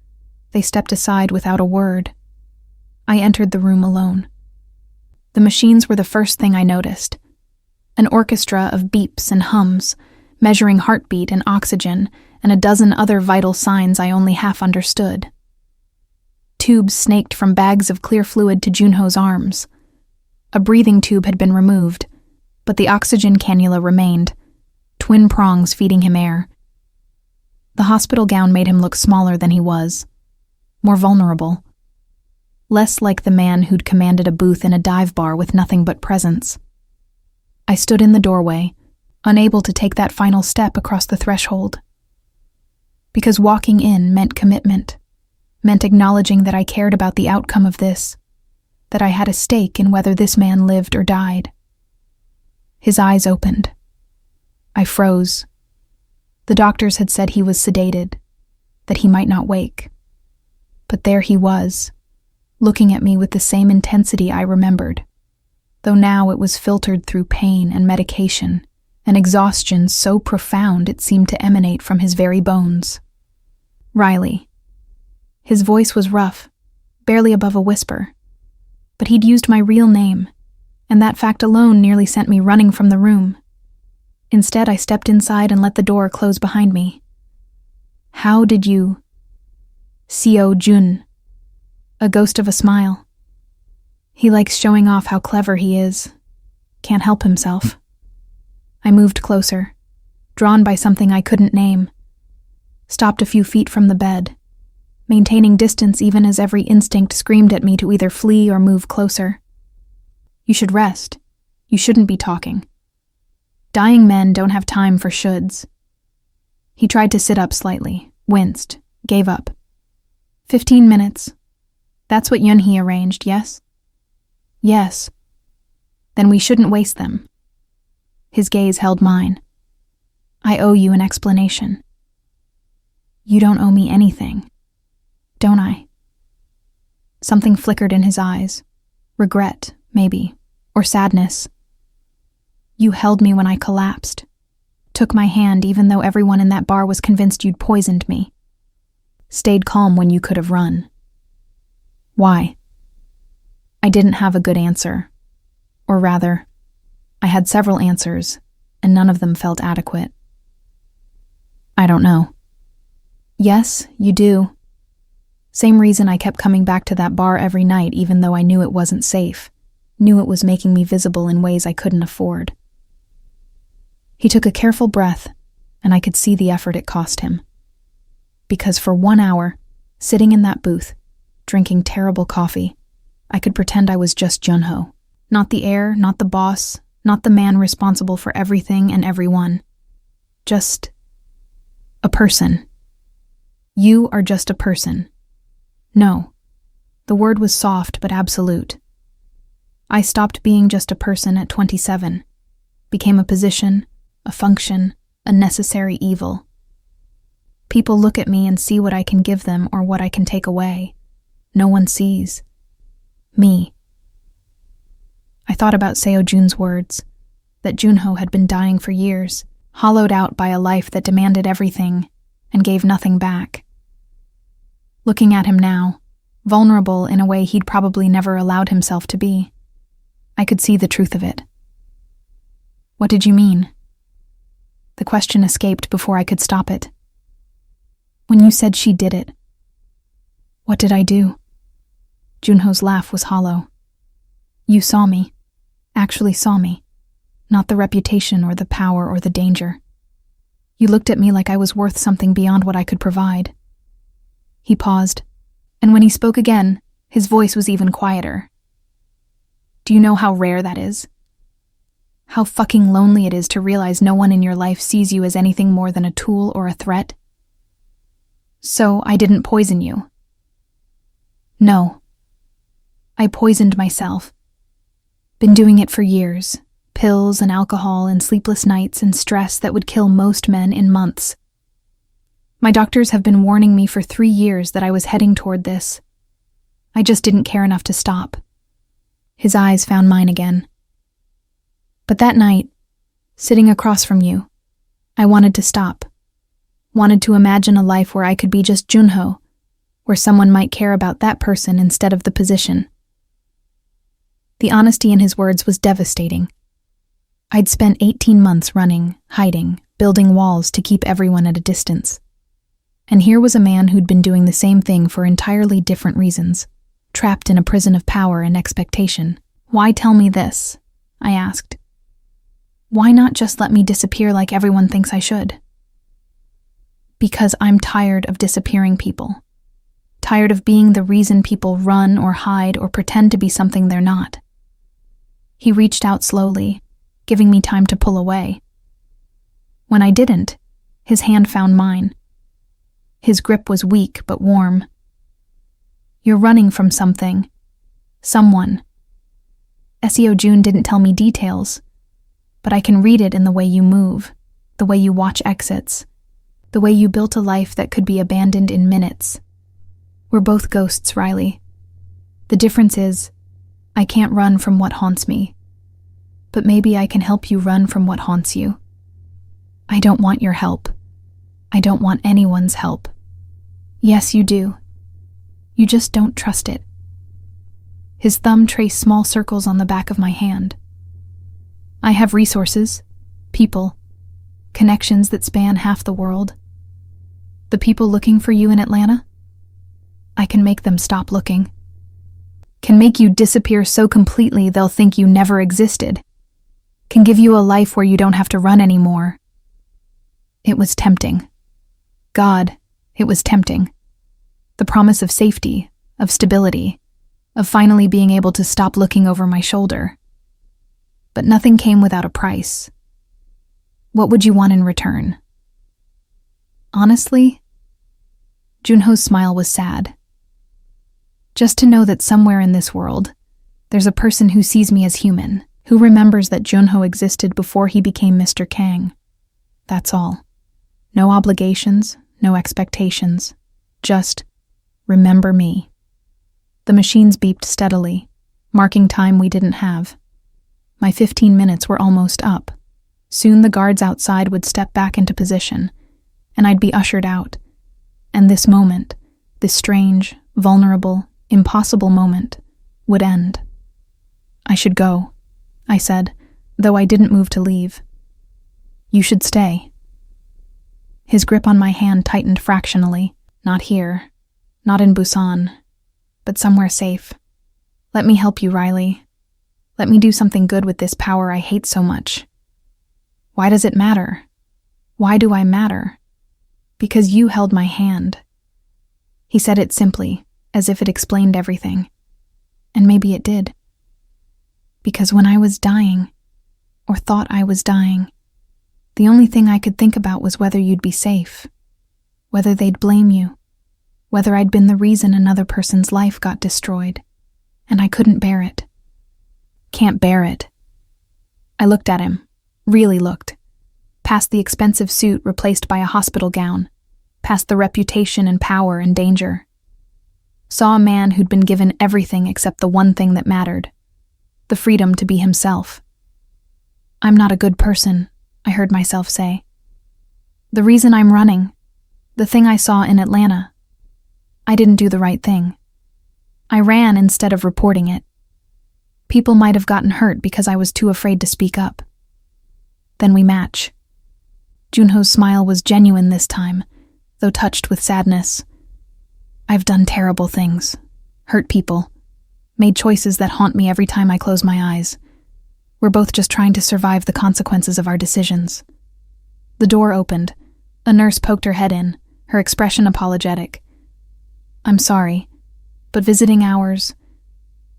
they stepped aside without a word. I entered the room alone. The machines were the first thing I noticed. An orchestra of beeps and hums, measuring heartbeat and oxygen, and a dozen other vital signs I only half understood. Tubes snaked from bags of clear fluid to Junho's arms. A breathing tube had been removed, but the oxygen cannula remained, twin prongs feeding him air. The hospital gown made him look smaller than he was, more vulnerable, less like the man who'd commanded a booth in a dive bar with nothing but presence. I stood in the doorway, unable to take that final step across the threshold. Because walking in meant commitment, meant acknowledging that I cared about the outcome of this, that I had a stake in whether this man lived or died. His eyes opened. I froze. The doctors had said he was sedated, that he might not wake. But there he was, looking at me with the same intensity I remembered, though now it was filtered through pain and medication, an exhaustion so profound it seemed to emanate from his very bones. Riley. His voice was rough, barely above a whisper, but he'd used my real name, and that fact alone nearly sent me running from the room. Instead, I stepped inside and let the door close behind me. How did you... Seo-jun. A ghost of a smile. He likes showing off how clever he is. Can't help himself. I moved closer, drawn by something I couldn't name. Stopped a few feet from the bed, maintaining distance even as every instinct screamed at me to either flee or move closer. You should rest. You shouldn't be talking. Dying men don't have time for shoulds. He tried to sit up slightly, winced, gave up. 15 minutes. That's what Yoon-hee arranged, yes? Yes. Then we shouldn't waste them. His gaze held mine. I owe you an explanation. You don't owe me anything, don't I? Something flickered in his eyes. Regret, maybe, or sadness. You held me when I collapsed. Took my hand even though everyone in that bar was convinced you'd poisoned me. Stayed calm when you could have run. Why? I didn't have a good answer. Or rather, I had several answers, and none of them felt adequate. I don't know. Yes, you do. Same reason I kept coming back to that bar every night even though I knew it wasn't safe, knew it was making me visible in ways I couldn't afford. He took a careful breath, and I could see the effort it cost him. Because for 1 hour, sitting in that booth, drinking terrible coffee, I could pretend I was just Junho. Not the heir, not the boss, not the man responsible for everything and everyone. Just a person. You are just a person. No. The word was soft but absolute. I stopped being just a person at 27, became a position, a function, a necessary evil. People look at me and see what I can give them or what I can take away. No one sees. Me. I thought about Seo-jun's words, that Junho had been dying for years, hollowed out by a life that demanded everything and gave nothing back. Looking at him now, vulnerable in a way he'd probably never allowed himself to be, I could see the truth of it. What did you mean? The question escaped before I could stop it. When you said she did it, what did I do? Junho's laugh was hollow. You saw me, actually saw me, not the reputation or the power or the danger. You looked at me like I was worth something beyond what I could provide. He paused, and when he spoke again, his voice was even quieter. Do you know how rare that is? How fucking lonely it is to realize no one in your life sees you as anything more than a tool or a threat? So I didn't poison you. No. I poisoned myself. Been doing it for years. Pills and alcohol and sleepless nights and stress that would kill most men in months. My doctors have been warning me for 3 years that I was heading toward this. I just didn't care enough to stop. His eyes found mine again. But that night, sitting across from you, I wanted to stop. Wanted to imagine a life where I could be just Junho, where someone might care about that person instead of the position. The honesty in his words was devastating. I'd spent 18 months running, hiding, building walls to keep everyone at a distance. And here was a man who'd been doing the same thing for entirely different reasons, trapped in a prison of power and expectation. Why tell me this? I asked. Why not just let me disappear like everyone thinks I should? Because I'm tired of disappearing people. Tired of being the reason people run or hide or pretend to be something they're not. He reached out slowly, giving me time to pull away. When I didn't, his hand found mine. His grip was weak but warm. You're running from something. Someone. Seo-jun didn't tell me details, but I can read it in the way you move, the way you watch exits, the way you built a life that could be abandoned in minutes. We're both ghosts, Riley. The difference is, I can't run from what haunts me, but maybe I can help you run from what haunts you. I don't want your help. I don't want anyone's help. Yes, you do. You just don't trust it. His thumb traced small circles on the back of my hand. I have resources, people, connections that span half the world. The people looking for you in Atlanta? I can make them stop looking. Can make you disappear so completely they'll think you never existed. Can give you a life where you don't have to run anymore. It was tempting. God, it was tempting. The promise of safety, of stability, of finally being able to stop looking over my shoulder. But nothing came without a price. What would you want in return? Honestly, Junho's smile was sad. Just to know that somewhere in this world, there's a person who sees me as human, who remembers that Junho existed before he became Mr. Kang. That's all. No obligations, no expectations. Just, remember me. The machines beeped steadily, marking time we didn't have. My 15 minutes were almost up. Soon the guards outside would step back into position, and I'd be ushered out. And this moment, this strange, vulnerable, impossible moment, would end. I should go, I said, though I didn't move to leave. You should stay. His grip on my hand tightened fractionally. Not here, not in Busan, but somewhere safe. Let me help you, Riley. Let me do something good with this power I hate so much. Why does it matter? Why do I matter? Because you held my hand. He said it simply, as if it explained everything. And maybe it did. Because when I was dying, or thought I was dying, the only thing I could think about was whether you'd be safe, whether they'd blame you, whether I'd been the reason another person's life got destroyed, and I couldn't bear it. Can't bear it. I looked at him, really looked, past the expensive suit replaced by a hospital gown, past the reputation and power and danger. Saw a man who'd been given everything except the one thing that mattered, the freedom to be himself. I'm not a good person, I heard myself say. The reason I'm running, the thing I saw in Atlanta, I didn't do the right thing. I ran instead of reporting it. People might have gotten hurt because I was too afraid to speak up. Then we match. Junho's smile was genuine this time, though touched with sadness. I've done terrible things, hurt people, made choices that haunt me every time I close my eyes. We're both just trying to survive the consequences of our decisions. The door opened. A nurse poked her head in, her expression apologetic. I'm sorry, but visiting hours...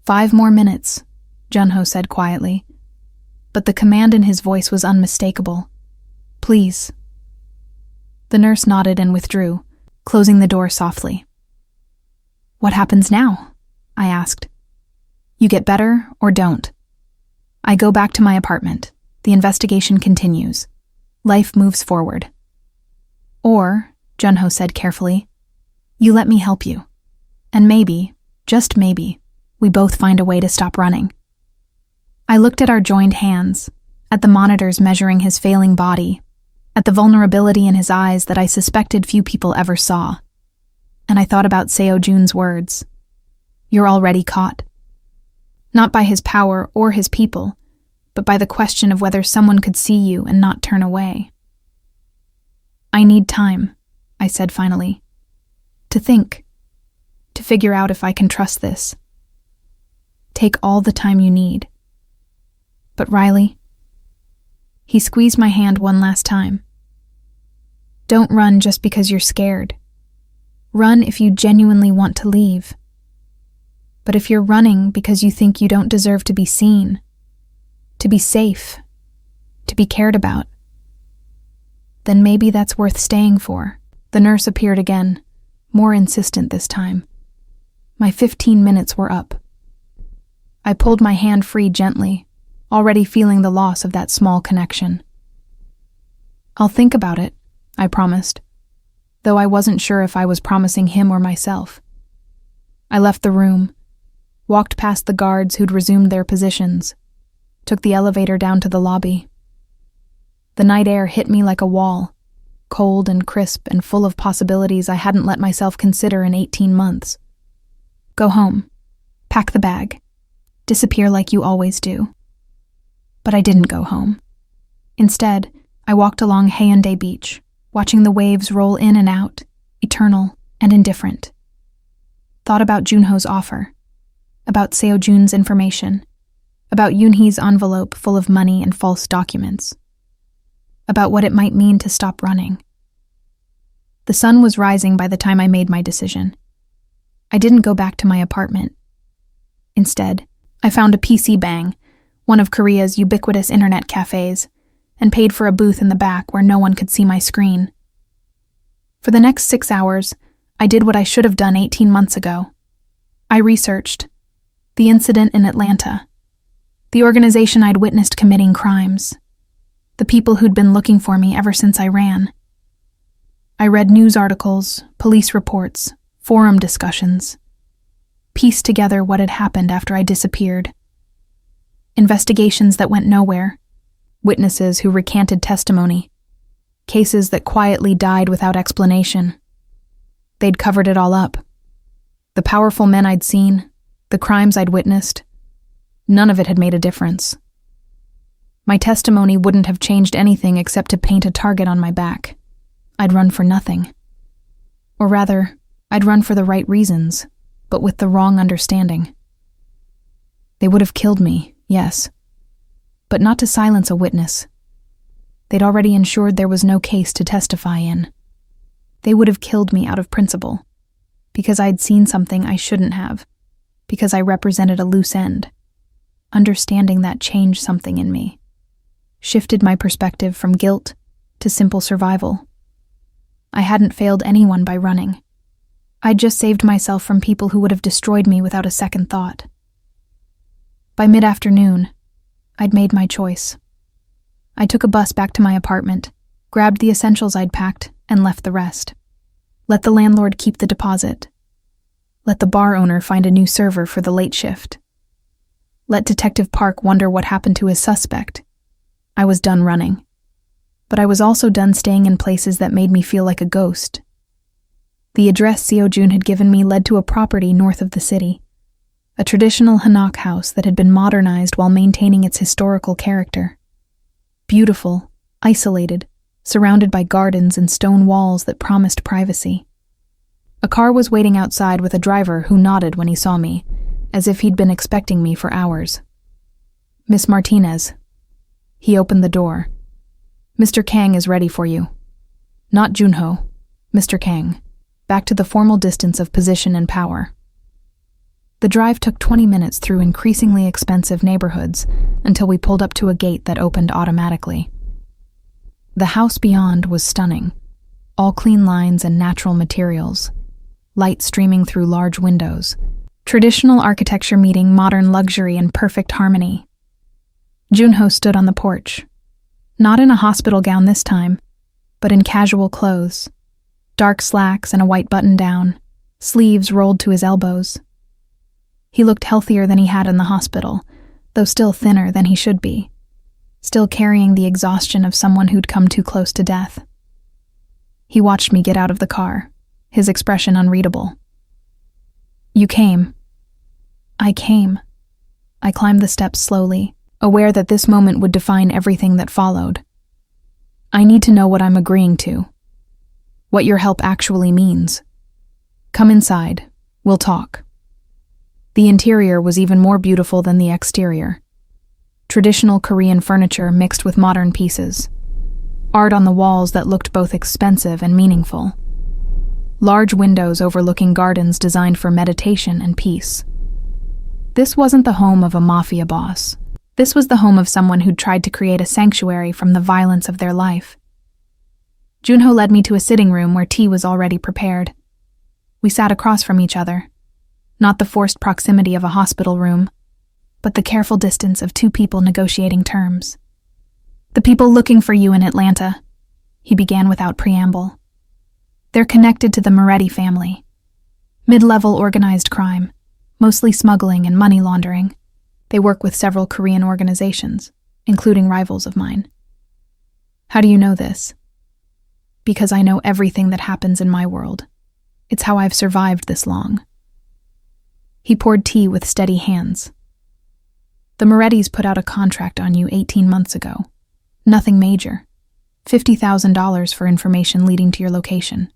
5 more minutes, Junho said quietly. But the command in his voice was unmistakable. Please. The nurse nodded and withdrew, closing the door softly. What happens now? I asked. You get better or don't. I go back to my apartment. The investigation continues. Life moves forward. Or, Junho said carefully, you let me help you. And maybe, just maybe, we both find a way to stop running. I looked at our joined hands, at the monitors measuring his failing body, at the vulnerability in his eyes that I suspected few people ever saw. And I thought about Seo Jun's words. You're already caught. Not by his power or his people, but by the question of whether someone could see you and not turn away. I need time, I said finally. To think. To figure out if I can trust this. Take all the time you need. But Riley... He squeezed my hand one last time. Don't run just because you're scared. Run if you genuinely want to leave. But if you're running because you think you don't deserve to be seen, to be safe, to be cared about, then maybe that's worth staying for. The nurse appeared again, more insistent this time. My 15 minutes were up. I pulled my hand free gently, already feeling the loss of that small connection. I'll think about it, I promised, though I wasn't sure if I was promising him or myself. I left the room, walked past the guards who'd resumed their positions, took the elevator down to the lobby. The night air hit me like a wall, cold and crisp and full of possibilities I hadn't let myself consider in 18 months. Go home, pack the bag, disappear like you always do. But I didn't go home. Instead, I walked along Haeundae Beach, watching the waves roll in and out, eternal and indifferent. Thought about Junho's offer, about Seo Jun's information, about Yoonhee's envelope full of money and false documents, about what it might mean to stop running. The sun was rising by the time I made my decision. I didn't go back to my apartment. Instead, I found a PC Bang, one of Korea's ubiquitous internet cafes, and paid for a booth in the back where no one could see my screen. For the next 6 hours, I did what I should have done 18 months ago. I researched the incident in Atlanta, the organization I'd witnessed committing crimes, the people who'd been looking for me ever since I ran. I read news articles, police reports, forum discussions. Pieced together what had happened after I disappeared. Investigations that went nowhere. Witnesses who recanted testimony. Cases that quietly died without explanation. They'd covered it all up. The powerful men I'd seen, the crimes I'd witnessed, none of it had made a difference. My testimony wouldn't have changed anything except to paint a target on my back. I'd run for nothing. Or rather, I'd run for the right reasons, but with the wrong understanding. They would have killed me, yes, but not to silence a witness. They'd already ensured there was no case to testify in. They would have killed me out of principle, because I'd seen something I shouldn't have, because I represented a loose end. Understanding that changed something in me, shifted my perspective from guilt to simple survival. I hadn't failed anyone by running. I'd just saved myself from people who would have destroyed me without a second thought. By mid-afternoon, I'd made my choice. I took a bus back to my apartment, grabbed the essentials I'd packed, and left the rest. Let the landlord keep the deposit. Let the bar owner find a new server for the late shift. Let Detective Park wonder what happened to his suspect. I was done running. But I was also done staying in places that made me feel like a ghost. The address Seo Jun had given me led to a property north of the city, a traditional Hanok house that had been modernized while maintaining its historical character. Beautiful, isolated, surrounded by gardens and stone walls that promised privacy. A car was waiting outside with a driver who nodded when he saw me, as if he'd been expecting me for hours. "Miss Martinez." He opened the door. "Mr. Kang is ready for you." Not Junho, Mr. Kang, back to the formal distance of position and power. The drive took 20 minutes through increasingly expensive neighborhoods until we pulled up to a gate that opened automatically. The house beyond was stunning, all clean lines and natural materials, light streaming through large windows, traditional architecture meeting modern luxury in perfect harmony. Junho stood on the porch, not in a hospital gown this time, but in casual clothes, dark slacks and a white button-down, sleeves rolled to his elbows. He looked healthier than he had in the hospital, though still thinner than he should be, still carrying the exhaustion of someone who'd come too close to death. He watched me get out of the car, his expression unreadable. "You came." "I came." I climbed the steps slowly, aware that this moment would define everything that followed. "I need to know what I'm agreeing to. What your help actually means. Come inside. We'll talk." The interior was even more beautiful than the exterior. Traditional Korean furniture mixed with modern pieces. Art on the walls that looked both expensive and meaningful. Large windows overlooking gardens designed for meditation and peace. This wasn't the home of a mafia boss. This was the home of someone who'd tried to create a sanctuary from the violence of their life. Junho led me to a sitting room where tea was already prepared. We sat across from each other. Not the forced proximity of a hospital room, but the careful distance of two people negotiating terms. "The people looking for you in Atlanta," he began without preamble. "They're connected to the Moretti family. Mid-level organized crime, mostly smuggling and money laundering. They work with several Korean organizations, including rivals of mine." "How do you know this?" "Because I know everything that happens in my world. It's how I've survived this long." He poured tea with steady hands. "The Morettis put out a contract on you 18 months ago. Nothing major. $50,000 for information leading to your location.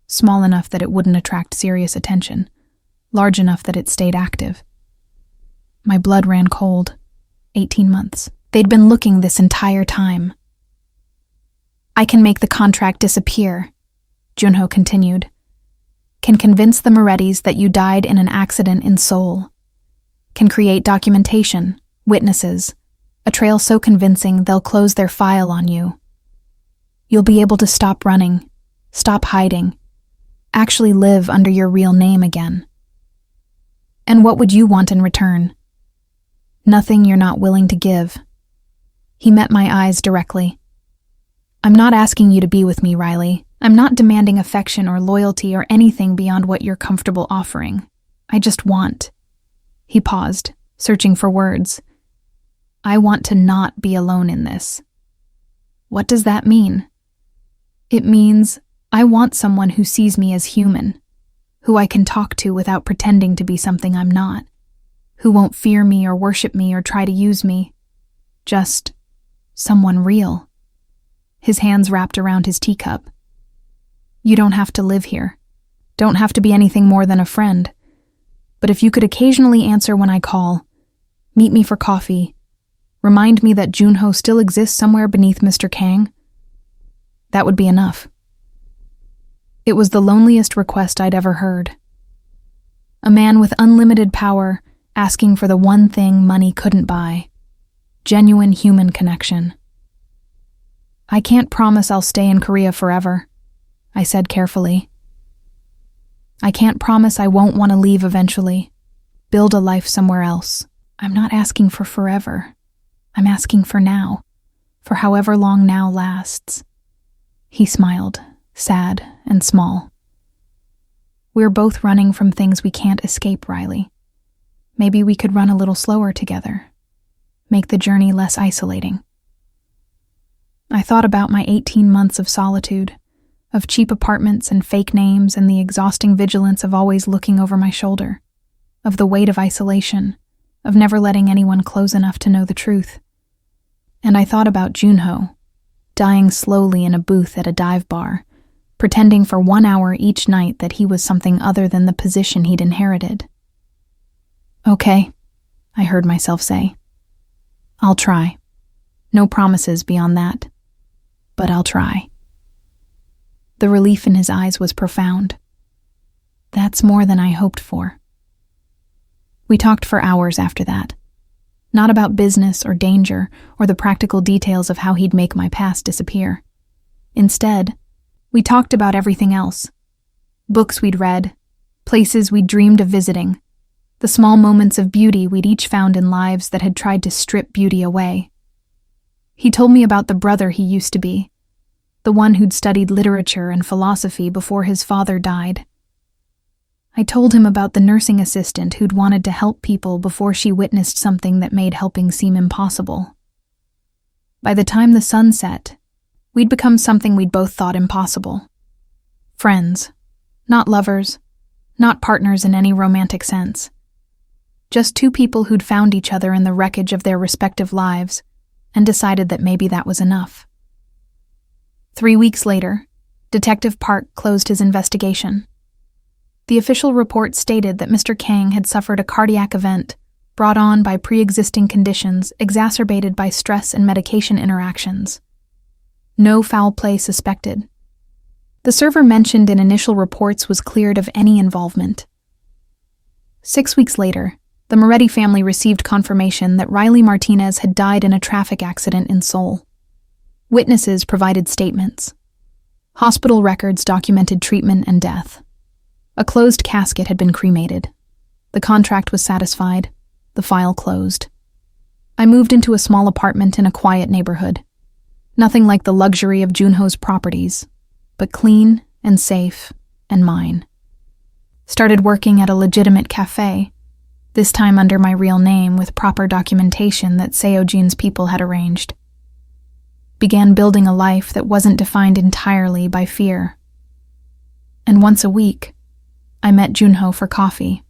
Small enough that it wouldn't attract serious attention. Large enough that it stayed active." My blood ran cold. 18 months. They'd been looking this entire time. "I can make the contract disappear," Junho continued. "Can convince the Morettis that you died in an accident in Seoul. Can create documentation, witnesses, a trail so convincing they'll close their file on you. You'll be able to stop running, stop hiding, actually live under your real name again. And what would you want in return? Nothing you're not willing to give." He met my eyes directly. "I'm not asking you to be with me, Riley. I'm not demanding affection or loyalty or anything beyond what you're comfortable offering. I just want." He paused, searching for words. "I want to not be alone in this." "What does that mean?" "It means I want someone who sees me as human, who I can talk to without pretending to be something I'm not, who won't fear me or worship me or try to use me. Just someone real." His hands wrapped around his teacup. "You don't have to live here. Don't have to be anything more than a friend. But if you could occasionally answer when I call, meet me for coffee, remind me that Junho still exists somewhere beneath Mr. Kang, that would be enough." It was the loneliest request I'd ever heard. A man with unlimited power asking for the one thing money couldn't buy: genuine human connection. "I can't promise I'll stay in Korea forever," I said carefully. "I can't promise I won't want to leave eventually, build a life somewhere else. I'm not asking for forever. I'm asking for now, for however long now lasts." He smiled, sad and small. "We're both running from things we can't escape, Riley. Maybe we could run a little slower together, make the journey less isolating." I thought about my 18 months of solitude, of cheap apartments and fake names and the exhausting vigilance of always looking over my shoulder, of the weight of isolation, of never letting anyone close enough to know the truth. And I thought about Junho, dying slowly in a booth at a dive bar, pretending for 1 hour each night that he was something other than the position he'd inherited. "Okay," I heard myself say. "I'll try. No promises beyond that. But I'll try." The relief in his eyes was profound. That's more than I hoped for. We talked for hours after that. Not about business or danger or the practical details of how he'd make my past disappear. Instead, we talked about everything else. Books we'd read, places we'd dreamed of visiting, the small moments of beauty we'd each found in lives that had tried to strip beauty away. He told me about the brother he used to be, the one who'd studied literature and philosophy before his father died. I told him about the nursing assistant who'd wanted to help people before she witnessed something that made helping seem impossible. By the time the sun set, we'd become something we'd both thought impossible. Friends, not lovers, not partners in any romantic sense. Just two people who'd found each other in the wreckage of their respective lives and decided that maybe that was enough. 3 weeks later, Detective Park closed his investigation. The official report stated that Mr. Kang had suffered a cardiac event brought on by pre-existing conditions exacerbated by stress and medication interactions. No foul play suspected. The server mentioned in initial reports was cleared of any involvement. 6 weeks later, the Moretti family received confirmation that Riley Martinez had died in a traffic accident in Seoul. Witnesses provided statements. Hospital records documented treatment and death. A closed casket had been cremated. The contract was satisfied. The file closed. I moved into a small apartment in a quiet neighborhood. Nothing like the luxury of Junho's properties, but clean and safe and mine. Started working at a legitimate cafe, this time under my real name with proper documentation that Seojin's people had arranged. Began building a life that wasn't defined entirely by fear. And once a week, I met Junho for coffee.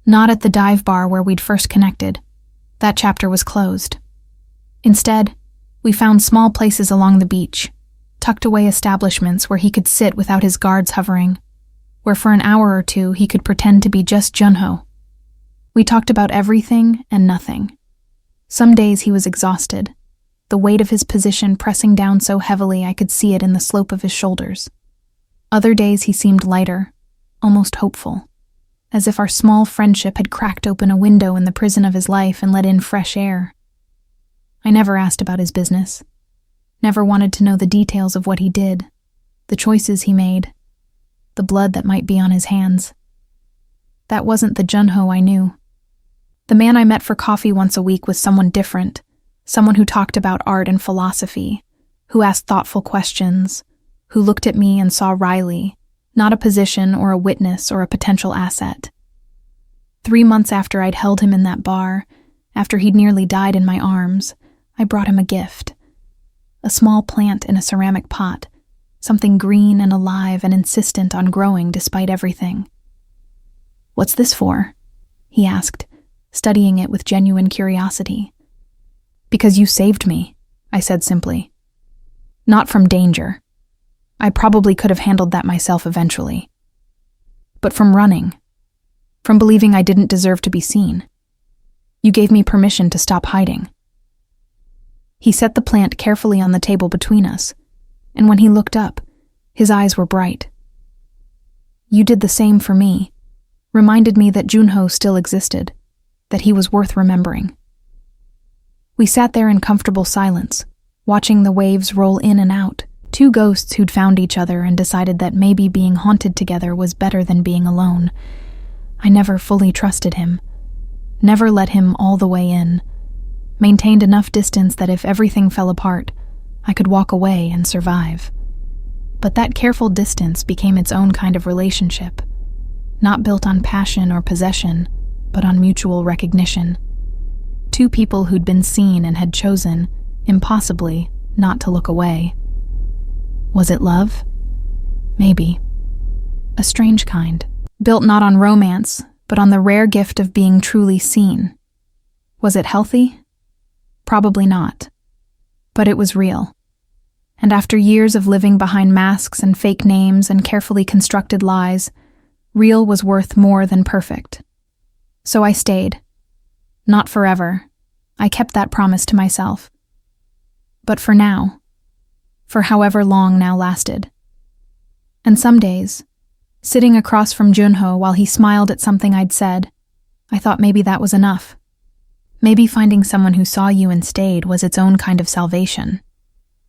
Not at the dive bar where we'd first connected. That chapter was closed. Instead, we found small places along the beach, tucked away establishments where he could sit without his guards hovering, where for an hour or two he could pretend to be just Junho. We talked about everything and nothing. Some days he was exhausted, the weight of his position pressing down so heavily I could see it in the slope of his shoulders. Other days he seemed lighter, almost hopeful, as if our small friendship had cracked open a window in the prison of his life and let in fresh air. I never asked about his business, never wanted to know the details of what he did, the choices he made, the blood that might be on his hands. That wasn't the Junho I knew. The man I met for coffee once a week was someone different, someone who talked about art and philosophy, who asked thoughtful questions, who looked at me and saw Riley, not a position or a witness or a potential asset. 3 months after I'd held him in that bar, after he'd nearly died in my arms, I brought him a gift. A small plant in a ceramic pot, something green and alive and insistent on growing despite everything. "What's this for?" he asked, studying it with genuine curiosity. "Because you saved me," I said simply. "Not from danger. I probably could have handled that myself eventually. But from running. From believing I didn't deserve to be seen. You gave me permission to stop hiding." He set the plant carefully on the table between us, and when he looked up, his eyes were bright. "You did the same for me, reminded me that Junho still existed, that he was worth remembering." We sat there in comfortable silence, watching the waves roll in and out, two ghosts who'd found each other and decided that maybe being haunted together was better than being alone. I never fully trusted him, never let him all the way in, maintained enough distance that if everything fell apart, I could walk away and survive. But that careful distance became its own kind of relationship, not built on passion or possession, but on mutual recognition. Two people who'd been seen and had chosen, impossibly, not to look away. Was it love? Maybe. A strange kind, built not on romance, but on the rare gift of being truly seen. Was it healthy? Probably not. But it was real. And after years of living behind masks and fake names and carefully constructed lies, real was worth more than perfect. So I stayed. Not forever. I kept that promise to myself. But for now. For however long now lasted. And some days, sitting across from Junho while he smiled at something I'd said, I thought maybe that was enough. Maybe finding someone who saw you and stayed was its own kind of salvation.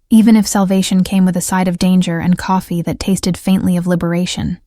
Even if salvation came with a side of danger and coffee that tasted faintly of liberation.